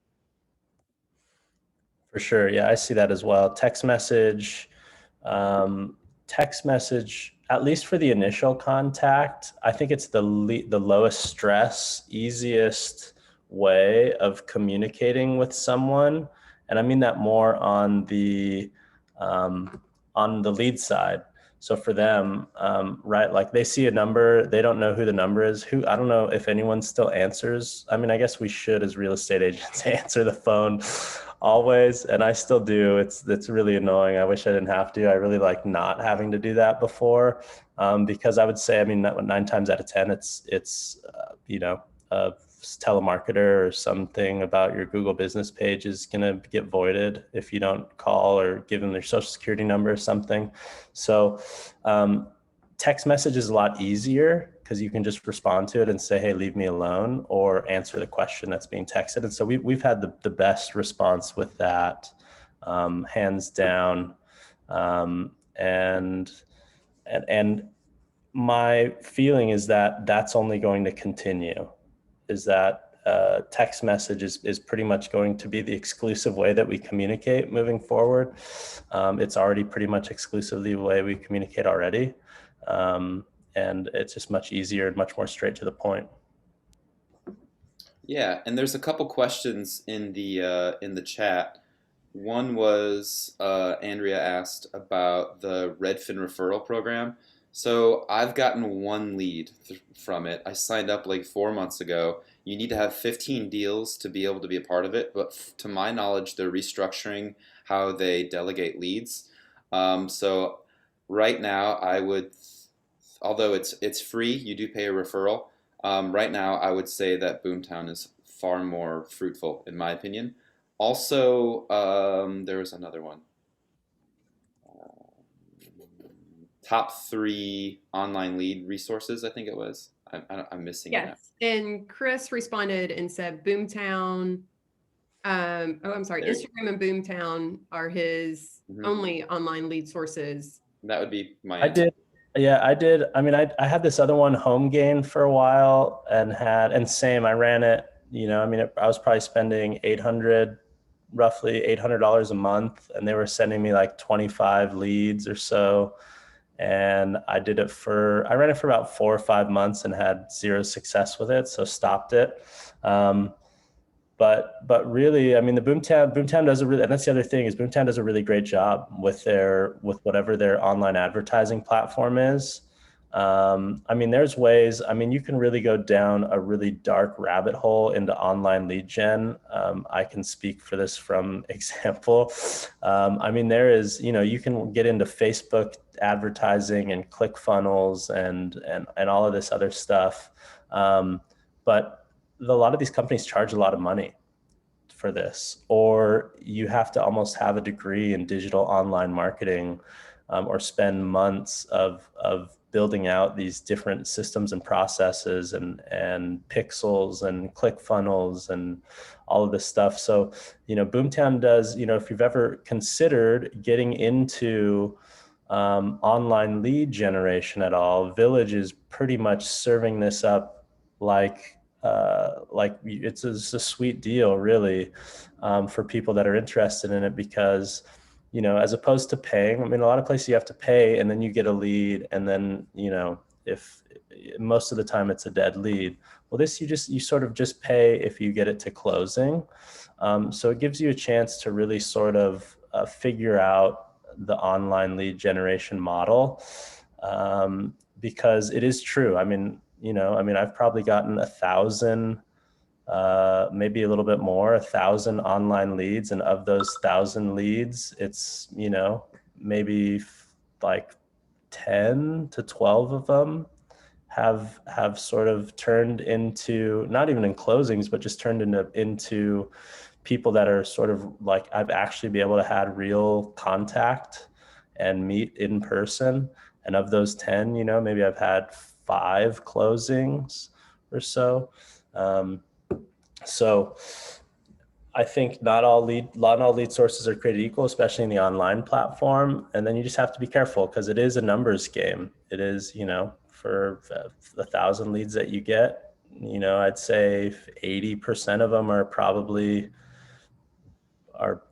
For sure. Yeah, I see that as well. Text message, at least for the initial contact, I think it's the lowest stress, easiest way of communicating with someone. And I mean that more on the lead side. So for them, right, like they see a number, they don't know who the number is. I don't know if anyone still answers. I mean, I guess we should, as real estate agents, answer the phone always, and I still do. It's really annoying. I wish I didn't have to. I really like not having to do that before, because I would say, I mean, 9 times out of 10, it's a telemarketer or something about your Google business page is going to get voided if you don't call or give them their social security number or something. So text message is a lot easier because you can just respond to it and say, hey, leave me alone, or answer the question that's being texted. And so we've had the best response with that, hands down. And my feeling is that that's only going to continue, is that text message is pretty much going to be the exclusive way that we communicate moving forward. It's already pretty much exclusively the way we communicate already. And it's just much easier and much more straight to the point. Yeah, and there's a couple questions in the chat. One was Andrea asked about the Redfin referral program. So I've gotten one lead from it. I signed up like 4 months ago. You need to have 15 deals to be able to be a part of it, but to my knowledge, they're restructuring how they delegate leads. So right now, I would, although it's free, you do pay a referral. Right now, I would say that Boomtown is far more fruitful, in my opinion. Also, there was another one. Top 3 online lead resources, I think it was. I'm missing it. Yes, and Kris responded and said Boomtown. I'm sorry, Instagram and Boomtown are his only online lead sources. That would be my answer. I did. I mean, I had this other one, Home Gain, for a while, and same, I ran it, I mean, I was probably spending roughly $800 a month, and they were sending me like 25 leads or so. And I ran it for about 4 or 5 months and had 0 success with it, so stopped it. But really, I mean, the Boomtown does and that's the other thing, is Boomtown does a really great job with whatever their online advertising platform is. I mean, there's ways, I mean, you can really go down a really dark rabbit hole into online lead gen. I can speak for this from example. I mean, there is, you can get into Facebook advertising and ClickFunnels and all of this other stuff. But a lot of these companies charge a lot of money for this, or you have to almost have a degree in digital online marketing, or spend months of building out these different systems and processes and pixels and ClickFunnels and all of this stuff. So, Boomtown does, if you've ever considered getting into online lead generation at all, Village is pretty much serving this up like it's a sweet deal, really, for people that are interested in it, because you know, as opposed to paying. I mean, a lot of places you have to pay and then you get a lead, and then, you know, if most of the time it's a dead lead. Well, this, you sort of just pay if you get it to closing. So it gives you a chance to really sort of figure out the online lead generation model, because it is true. I mean, you know, I mean, I've probably gotten 1,000, maybe a little bit more, 1,000 online leads. And of those 1,000 leads, it's, you know, maybe like 10 to 12 of them have sort of turned into, not even in closings, but just turned into people that are sort of like, I've actually been able to have real contact and meet in person. And of those 10, you know, maybe I've had 5 closings or so. So I think not all lead sources are created equal, especially in the online platform. And then you just have to be careful, because it is a numbers game. It is, you know, for 1,000 leads that you get, you know, I'd say 80% of them are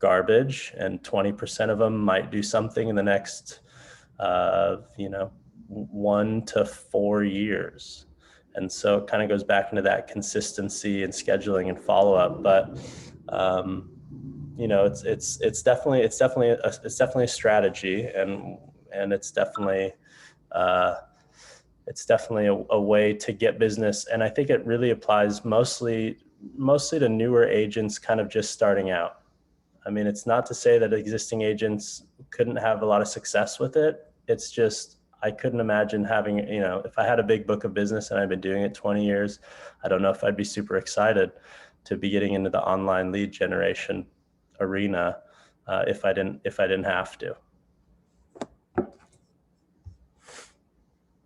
garbage, and 20% of them might do something in the next, you know, 1 to 4 years. And so it kind of goes back into that consistency and scheduling and follow-up. But you know, it's definitely a strategy, and it's definitely a way to get business. And I think it really applies mostly to newer agents kind of just starting out. I mean, it's not to say that existing agents couldn't have a lot of success with it. It's just, I couldn't imagine having, you know, if I had a big book of business and I've been doing it 20 years, I don't know if I'd be super excited to be getting into the online lead generation arena if I didn't have to.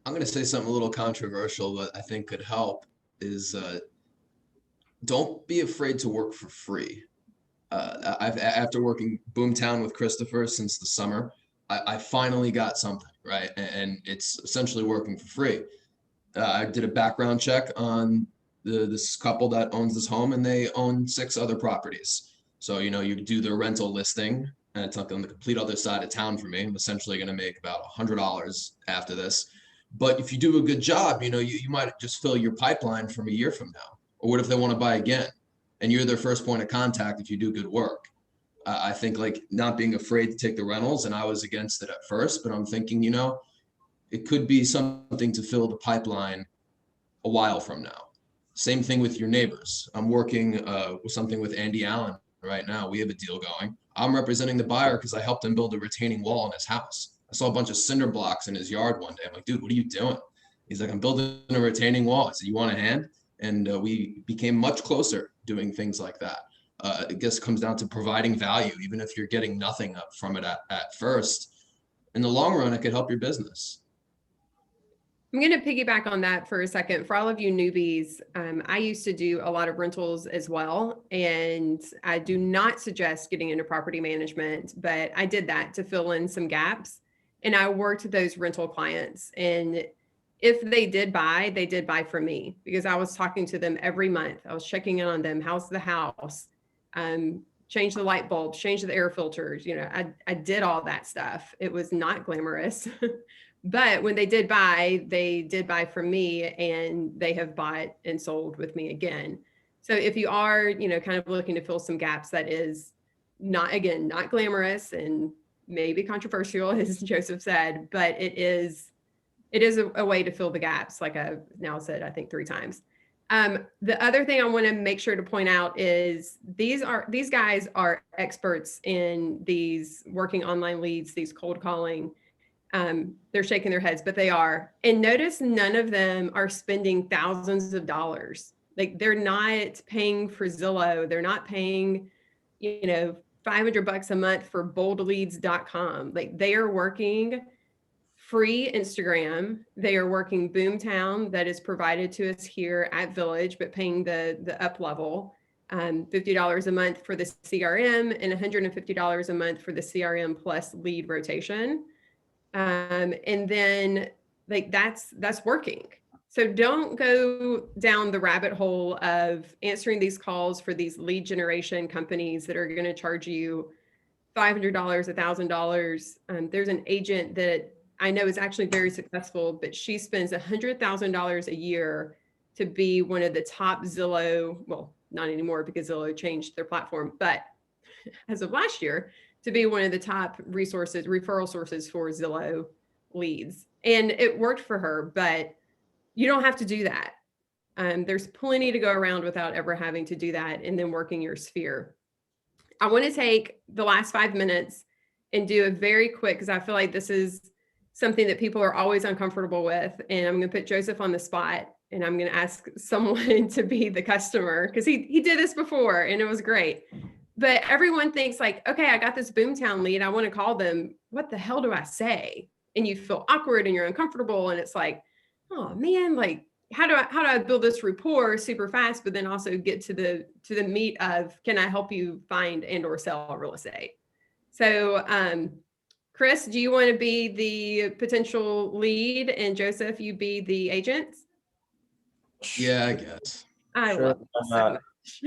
I'm going to say something a little controversial, but I think could help is don't be afraid to work for free. After working Boomtown with Christopher since the summer, I finally got something, right? And it's essentially working for free. I did a background check on this couple that owns this home, and they own 6 other properties. So, you know, you do the rental listing, and it's like on the complete other side of town for me. I'm essentially going to make about $100 after this. But if you do a good job, you know, you might just fill your pipeline from a year from now. Or what if they want to buy again? And you're their first point of contact if you do good work. I think like not being afraid to take the rentals, and I was against it at first, but I'm thinking, you know, it could be something to fill the pipeline a while from now. Same thing with your neighbors. I'm working with something with Andy Allen right now. We have a deal going. I'm representing the buyer because I helped him build a retaining wall in his house. I saw a bunch of cinder blocks in his yard one day. I'm like, dude, what are you doing? He's like, I'm building a retaining wall. I said, you want a hand? And we became much closer doing things like that. I guess it comes down to providing value, even if you're getting nothing up from it at first. In the long run, it could help your business. I'm going to piggyback on that for a second. For all of you newbies, I used to do a lot of rentals as well. And I do not suggest getting into property management, but I did that to fill in some gaps. And I worked with those rental clients. And if they did buy from me, because I was talking to them every month. I was checking in on them. How's the house? Change the light bulbs, change the air filters. You know, I did all that stuff. It was not glamorous. But when they did buy from me, and they have bought and sold with me again. So if you are, you know, kind of looking to fill some gaps, that is not glamorous and maybe controversial, as Joseph said, but it is a way to fill the gaps, like I've now said, I think 3 times. The other thing I want to make sure to point out is these guys are experts in these working online leads, these cold calling. They're shaking their heads, but they are. And notice none of them are spending thousands of dollars. Like they're not paying for Zillow. They're not paying, you know, $500 a month for boldleads.com. Like they are working free Instagram. They are working Boomtown that is provided to us here at Village, but paying the up level, $50 a month for the CRM and $150 a month for the CRM plus lead rotation. And then like that's working. So don't go down the rabbit hole of answering these calls for these lead generation companies that are going to charge you $500, $1,000. There's an agent that I know is actually very successful, but she spends $100,000 a year to be one of the top Zillow, well, not anymore because Zillow changed their platform, but as of last year, to be one of the top referral sources for Zillow leads. And it worked for her, but you don't have to do that. There's plenty to go around without ever having to do that and then working your sphere. I want to take the last 5 minutes and do a very quick, because I feel like this is something that people are always uncomfortable with. And I'm going to put Joseph on the spot and I'm going to ask someone to be the customer because he did this before and it was great. But everyone thinks like, okay, I got this Boomtown lead. I want to call them. What the hell do I say? And you feel awkward and you're uncomfortable. And it's like, oh man, like, how do I build this rapport super fast, but then also get to the meat of, can I help you find and or sell real estate? So, Kris, do you want to be the potential lead and Joseph, you be the agent? Yeah, I guess. I Sure, love this so much.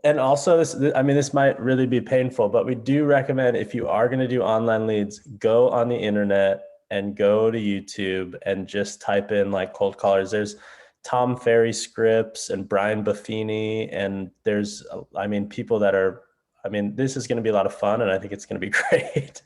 And also, this might really be painful, but we do recommend if you are going to do online leads, go on the internet and go to YouTube and just type in like cold callers. There's Tom Ferry scripts and Brian Buffini, and there's, people that are, this is going to be a lot of fun and I think it's going to be great,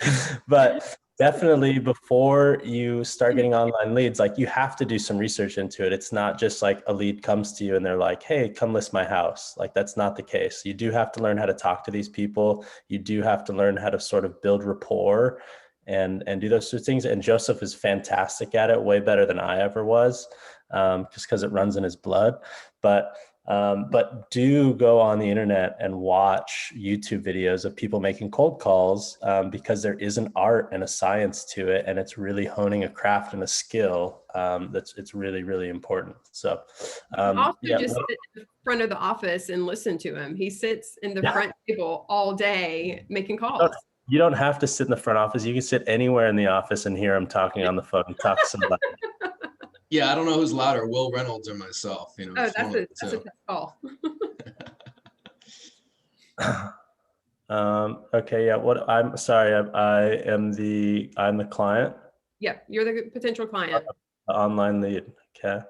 but definitely before you start getting online leads, like you have to do some research into it. It's not just like a lead comes to you and they're like, hey, come list my house. Like that's not the case. You do have to learn how to talk to these people. You do have to learn how to sort of build rapport and do those sorts of things. And Joseph is fantastic at it, way better than I ever was, just because it runs in his blood. But do go on the internet and watch YouTube videos of people making cold calls, because there is an art and a science to it, and it's really honing a craft and a skill it's really, really important. So also just sit in the front of the office and listen to him. He sits in the front table all day making calls. You don't have to sit in the front office. You can sit anywhere in the office and hear him talking on the phone and talk to somebody. Yeah, I don't know who's louder, Will Reynolds or myself. You know, oh, that's a tough call. Okay, yeah. I'm sorry. I'm the client. Yep, you're the potential client. Online lead. Okay.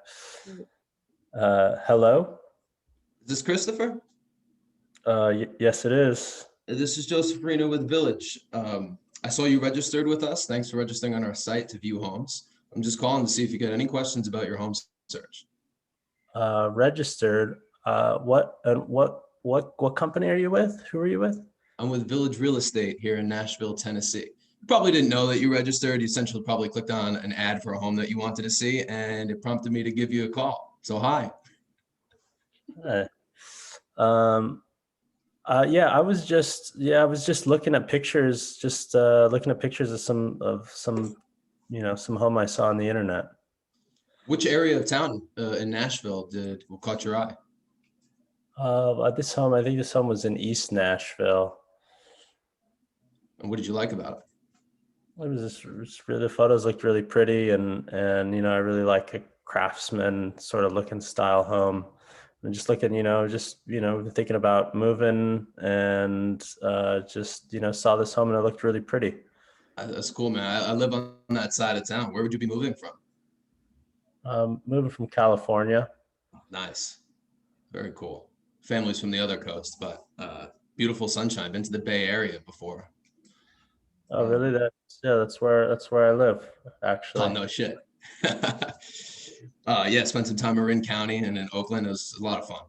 Hello. Is this Christopher? Yes, it is. This is Joseph Reno with Village. I saw you registered with us. Thanks for registering on our site to view homes. I'm just calling to see if you got any questions about your home search. Registered. What company are you with? Who are you with? I'm with Village Real Estate here in Nashville, Tennessee. You probably didn't know that you registered. You essentially probably clicked on an ad for a home that you wanted to see, and it prompted me to give you a call. So hi. Hi. I was just looking at pictures, of some home I saw on the internet. Which area of town in Nashville caught your eye? I think this home was in East Nashville. And what did you like about it? It was just really, the photos looked really pretty, and I really like a craftsman sort of looking style home. And just looking, thinking about moving, and saw this home and it looked really pretty. That's cool, man. I live on that side of town. Where would you be moving from? Moving from California. Nice. Very cool. Family's from the other coast, but beautiful sunshine. Been to the Bay Area before. Oh, really? That's where I live, actually. Oh, no shit. Spent some time in Marin County and in Oakland. It was a lot of fun.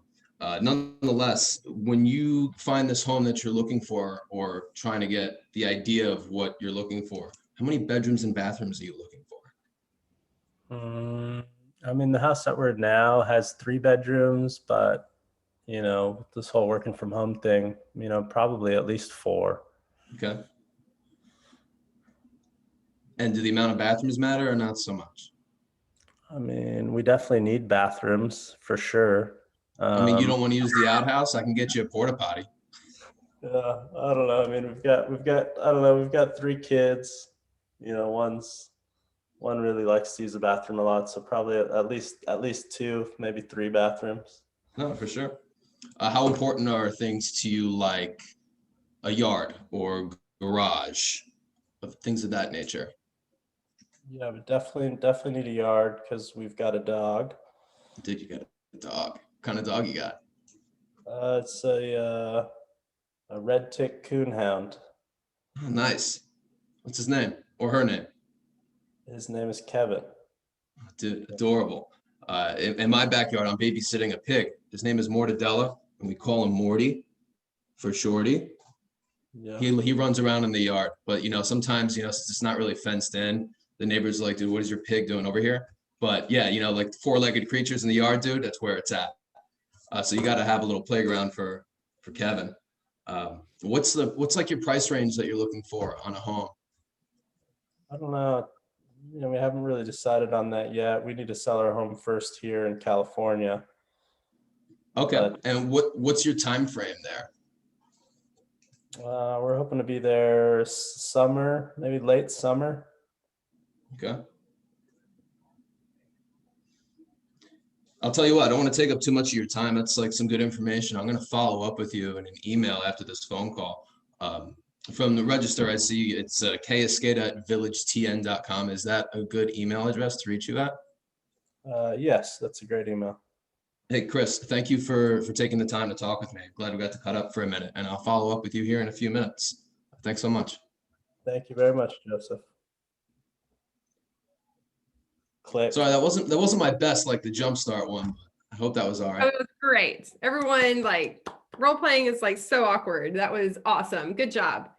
Nonetheless, when you find this home that you're looking for, or trying to get the idea of what you're looking for, how many bedrooms and bathrooms are you looking for? The house that we're in now has 3 bedrooms, but with this whole working from home thing, probably at least 4. Okay. And do the amount of bathrooms matter or not so much? We definitely need bathrooms for sure. You don't want to use the outhouse? I can get you a porta potty. Yeah, I don't know. We've got 3 kids. One really likes to use the bathroom a lot, so probably at least 2, maybe 3 bathrooms. No, for sure. How important are things to you, like a yard or garage, of things of that nature? Yeah, but definitely need a yard because we've got a dog. Did you get a dog? What kind of dog you got? It's a red tick coonhound. Oh, nice. What's his name or her name? His name is Kevin. Dude, adorable. In my backyard, I'm babysitting a pig. His name is Mortadella, and we call him Morty for shorty. Yeah. He runs around in the yard, but sometimes since it's not really fenced in, the neighbors are like, dude, what is your pig doing over here? But yeah, like four-legged creatures in the yard, dude, that's where it's at. So you got to have a little playground for Kevin. What's like your price range that you're looking for on a home? I don't know. We haven't really decided on that yet. We need to sell our home first here in California. Okay. And what's your time frame there? We're hoping to be there summer, maybe late summer. Okay. I'll tell you what, I don't want to take up too much of your time. That's like some good information. I'm going to follow up with you in an email after this phone call. From the register, I see it's kesqueda@villagetn.com. Is that a good email address to reach you at? Yes, that's a great email. Hey, Kris, thank you for taking the time to talk with me. Glad we got to cut up for a minute, and I'll follow up with you here in a few minutes. Thanks so much. Thank you very much, Joseph. Click. Sorry, that wasn't my best, like the jumpstart one. I hope that was all right. It was great. Everyone, like, role playing is like so awkward. That was awesome. Good job.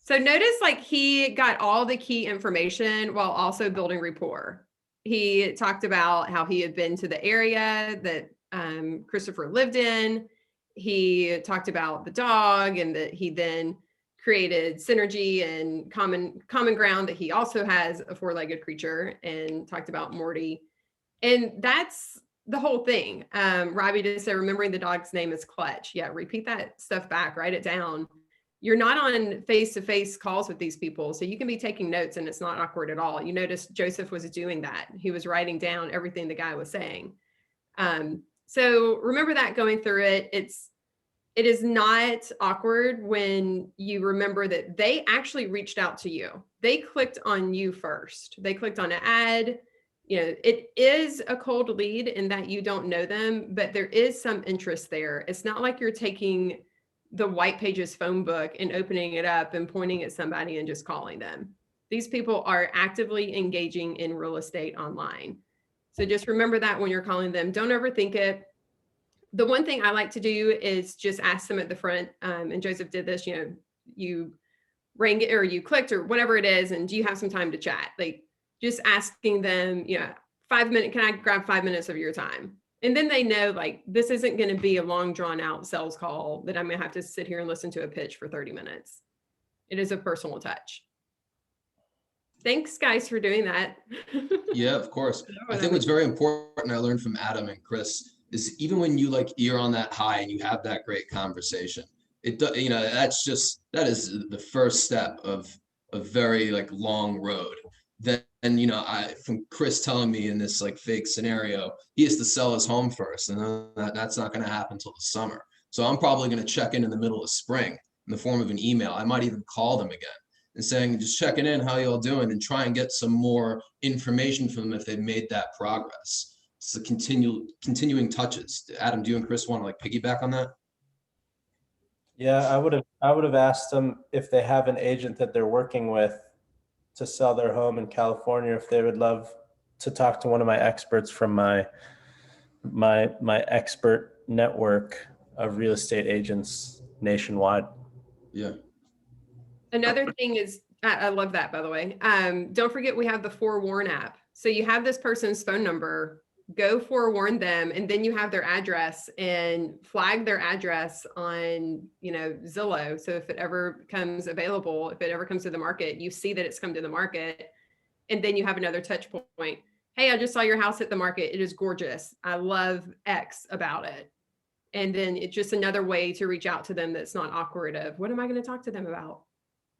So notice like he got all the key information while also building rapport. He talked about how he had been to the area that Christopher lived in. He talked about the dog and that he then created synergy and common ground that he also has a four-legged creature, and talked about Morty. And that's the whole thing. Robbie just said, remembering the dog's name is Clutch. Yeah, repeat that stuff back, write it down. You're not on face-to-face calls with these people, so you can be taking notes and it's not awkward at all. You notice Joseph was doing that. He was writing down everything the guy was saying. So remember that going through it. It is not awkward when you remember that they actually reached out to you. They clicked on you first. They clicked on an ad. It is a cold lead in that you don't know them, but there is some interest there. It's not like you're taking the White Pages phone book and opening it up and pointing at somebody and just calling them. These people are actively engaging in real estate online. So just remember that when you're calling them. Don't overthink it. The one thing I like to do is just ask them at the front, and Joseph did this, you rang it or you clicked or whatever it is, and do you have some time to chat? Like just asking them, 5 minutes, can I grab 5 minutes of your time? And then they know like this isn't going to be a long drawn out sales call that I'm going to have to sit here and listen to a pitch for 30 minutes. It is a personal touch. Thanks guys for doing that. Yeah, of course. I think what's very important I learned from Adam and Kris is even when you're on that high and you have that great conversation, that is the first step of a very like long road. Then, from Kris telling me in this like fake scenario, he has to sell his home first, and that's not going to happen until the summer. So I'm probably going to check in the middle of spring in the form of an email. I might even call them again and saying, just checking in, how y'all doing, and try and get some more information from them if they've made that progress. It's the continuing touches. Adam, do you and Kris want to like piggyback on that? Yeah, I would have asked them if they have an agent that they're working with to sell their home in California, if they would love to talk to one of my experts from my expert network of real estate agents nationwide. Yeah. Another thing is, I love that, by the way. Don't forget we have the Forewarn app. So you have this person's phone number, go forewarn them, and then you have their address and flag their address on, Zillow. So if it ever comes available, if it ever comes to the market, you see that it's come to the market, and then you have another touch point. Hey, I just saw your house hit the market. It is gorgeous. I love X about it. And then it's just another way to reach out to them that's not awkward of, what am I going to talk to them about?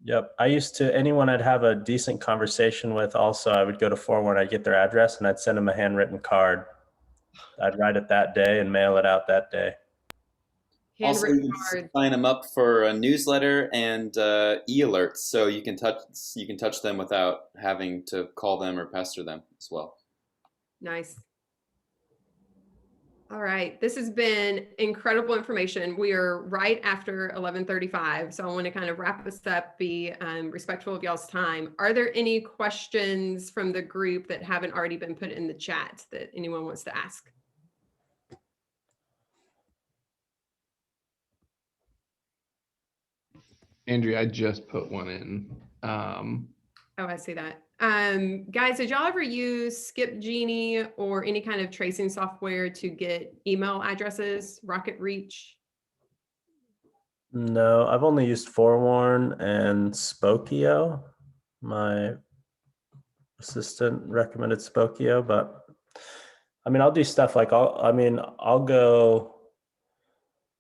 Yep. I used to, anyone I'd have a decent conversation with, also, I would go to Forewarn, I'd get their address and I'd send them a handwritten card. I'd write it that day and mail it out that day. Also, Handwritten you can cards. sign them up for a newsletter and e-alerts, so you can touch them without having to call them or pester them as well. Nice. All right. This has been incredible information. We are right after 11:35, so I want to kind of wrap this up, be respectful of y'all's time. Are there any questions from the group that haven't already been put in the chat that anyone wants to ask? Andrea, I just put one in. Oh, I see that. Guys, did y'all ever use Skip Genie or any kind of tracing software to get email addresses, Rocket Reach? No, I've only used Forewarn and Spokio. My assistant recommended Spokio, but I mean, I'll do stuff like I'll go.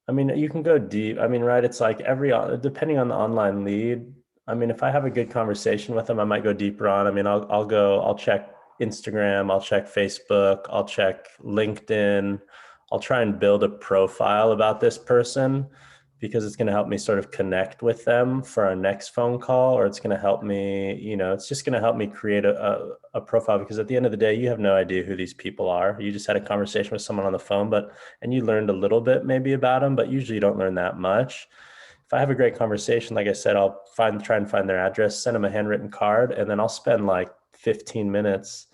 I mean, you can go deep. I mean, right? It's like depending on the online lead. I mean, if I have a good conversation with them, I might go deeper on. I mean, I'll check Instagram, I'll check Facebook, I'll check LinkedIn. I'll try and build a profile about this person because it's going to help me sort of connect with them for our next phone call, or it's going to help me, it's just going to help me create a profile, because at the end of the day, you have no idea who these people are. You just had a conversation with someone on the phone, and you learned a little bit maybe about them, but usually you don't learn that much. If I have a great conversation, like I said, I'll try and find their address, send them a handwritten card, and then I'll spend like 15 minutes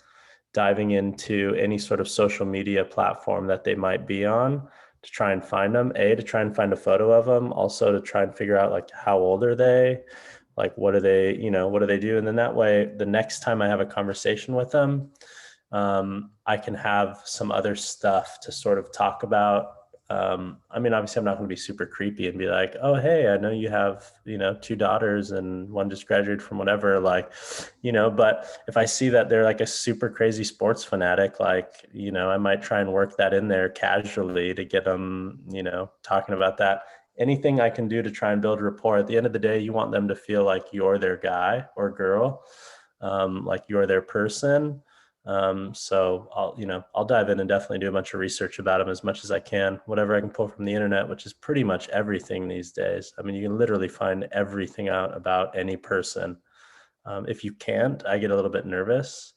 diving into any sort of social media platform that they might be on to try and find them, to try and find a photo of them, also to try and figure out like how old are they, like what do they do? And then that way, the next time I have a conversation with them, I can have some other stuff to sort of talk about. I mean, obviously I'm not going to be super creepy and be like, oh, hey, I know you have, 2 daughters and one just graduated from whatever, but if I see that they're like a super crazy sports fanatic, I might try and work that in there casually to get them, talking about that. Anything I can do to try and build rapport. At the end of the day, you want them to feel like you're their guy or girl, like you're their person. So I'll dive in and definitely do a bunch of research about them as much as I can, whatever I can pull from the internet, which is pretty much everything these days. I mean, you can literally find everything out about any person. If you can't, I get a little bit nervous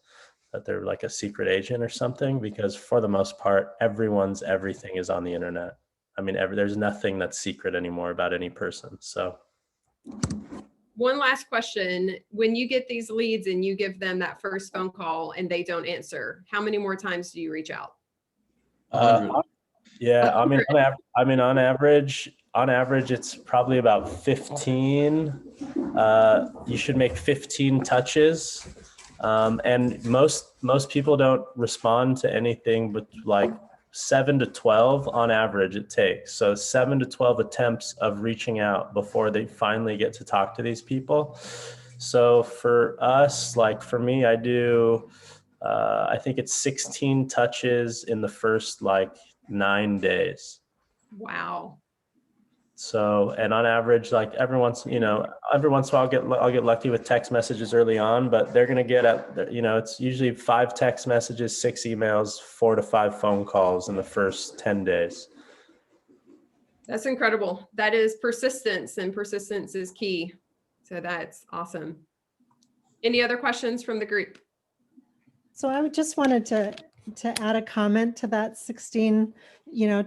that they're like a secret agent or something, because for the most part, everything is on the internet. I mean, there's nothing that's secret anymore about any person. So. One last question. When you get these leads and you give them that first phone call and they don't answer, how many more times do you reach out? 100. Yeah, I mean, on average, it's probably about 15. You should make 15 touches. And most people don't respond to anything but like 7 to 12 on average it takes. So 7 to 12 attempts of reaching out before they finally get to talk to these people. So for us, like for me, I do, I think it's 16 touches in the first 9 days. Wow. So, and on average, like every once in a while I'll get lucky with text messages early on, but they're going to get it's usually 5 text messages, 6 emails, 4 to 5 phone calls in the first 10 days. That's incredible. That is persistence, and persistence is key. So that's awesome. Any other questions from the group? So I just wanted to add a comment to that 16,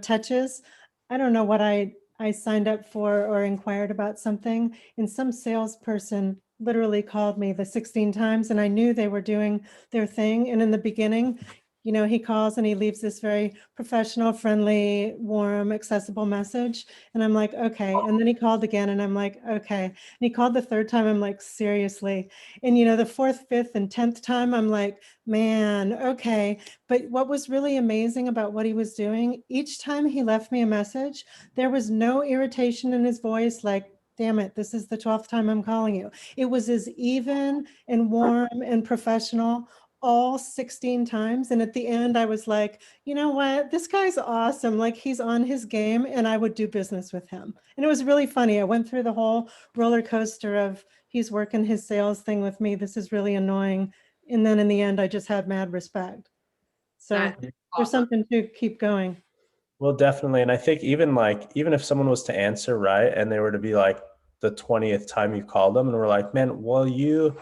touches. I don't know what I signed up for or inquired about something, and some salesperson literally called me the 16 times, and I knew they were doing their thing. And in the beginning, he calls and he leaves this very professional, friendly, warm, accessible message. And I'm like, okay. And then he called again and I'm like, okay. And he called the 3rd time. I'm like, seriously. And, the 4th, 5th, and 10th time, I'm like, man, okay. But what was really amazing about what he was doing, each time he left me a message, there was no irritation in his voice, like, damn it, this is the 12th time I'm calling you. It was as even and warm and professional all 16 times. And at the end, I was like, you know what? This guy's awesome. Like, he's on his game and I would do business with him. And it was really funny. I went through the whole roller coaster of he's working his sales thing with me. This is really annoying. And then in the end, I just had mad respect. So That's there's awesome. something to keep going. Well, definitely. And I think even if someone was to answer right and they were to be like the 20th time you called them and we're like, man, well, you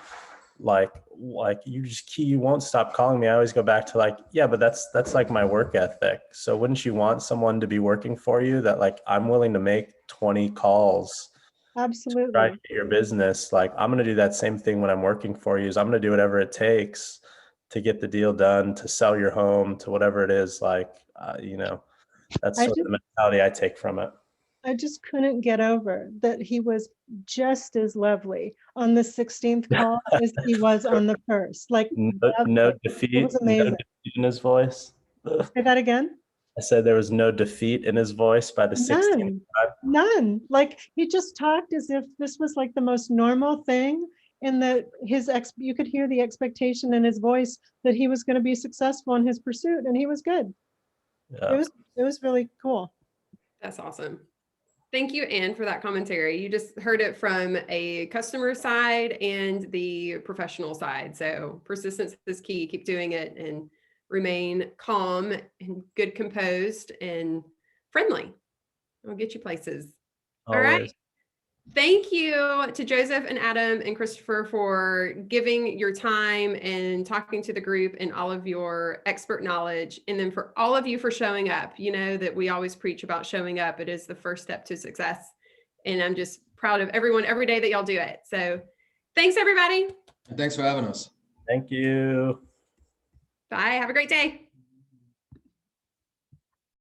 you won't stop calling me. I always go back to like, yeah, but that's like my work ethic. So wouldn't you want someone to be working for you that like, I'm willing to make 20 calls to try Absolutely. to get your business? Like, I'm going to do that same thing when I'm working for you. Is I'm going to do whatever it takes to get the deal done, to sell your home, to whatever it is. Like, that's I sort of the mentality I take from it. just couldn't get over that he was just as lovely on the 16th call as he was on the first. Like, No it defeat, was no amazing. defeat in his voice. Say that again? I said there was no defeat in his voice by the 16th None. time. None. Like, he just talked as if this was like the most normal thing, and that you could hear the expectation in his voice that he was going to be successful in his pursuit, and he was good. Yeah. It was really cool. That's awesome. Thank you, Anne, for that commentary. You just heard it from a customer side and the professional side. So persistence is key. Keep doing it and remain calm and good composed and friendly. It'll get you places. All right. Always. Thank you to Joseph and Adam and Christopher for giving your time and talking to the group and all of your expert knowledge. And then for all of you for showing up. You know that we always preach about showing up. It is the first step to success. And I'm just proud of everyone every day that y'all do it. So thanks, everybody. Thanks for having us. Thank you. Bye. Have a great day.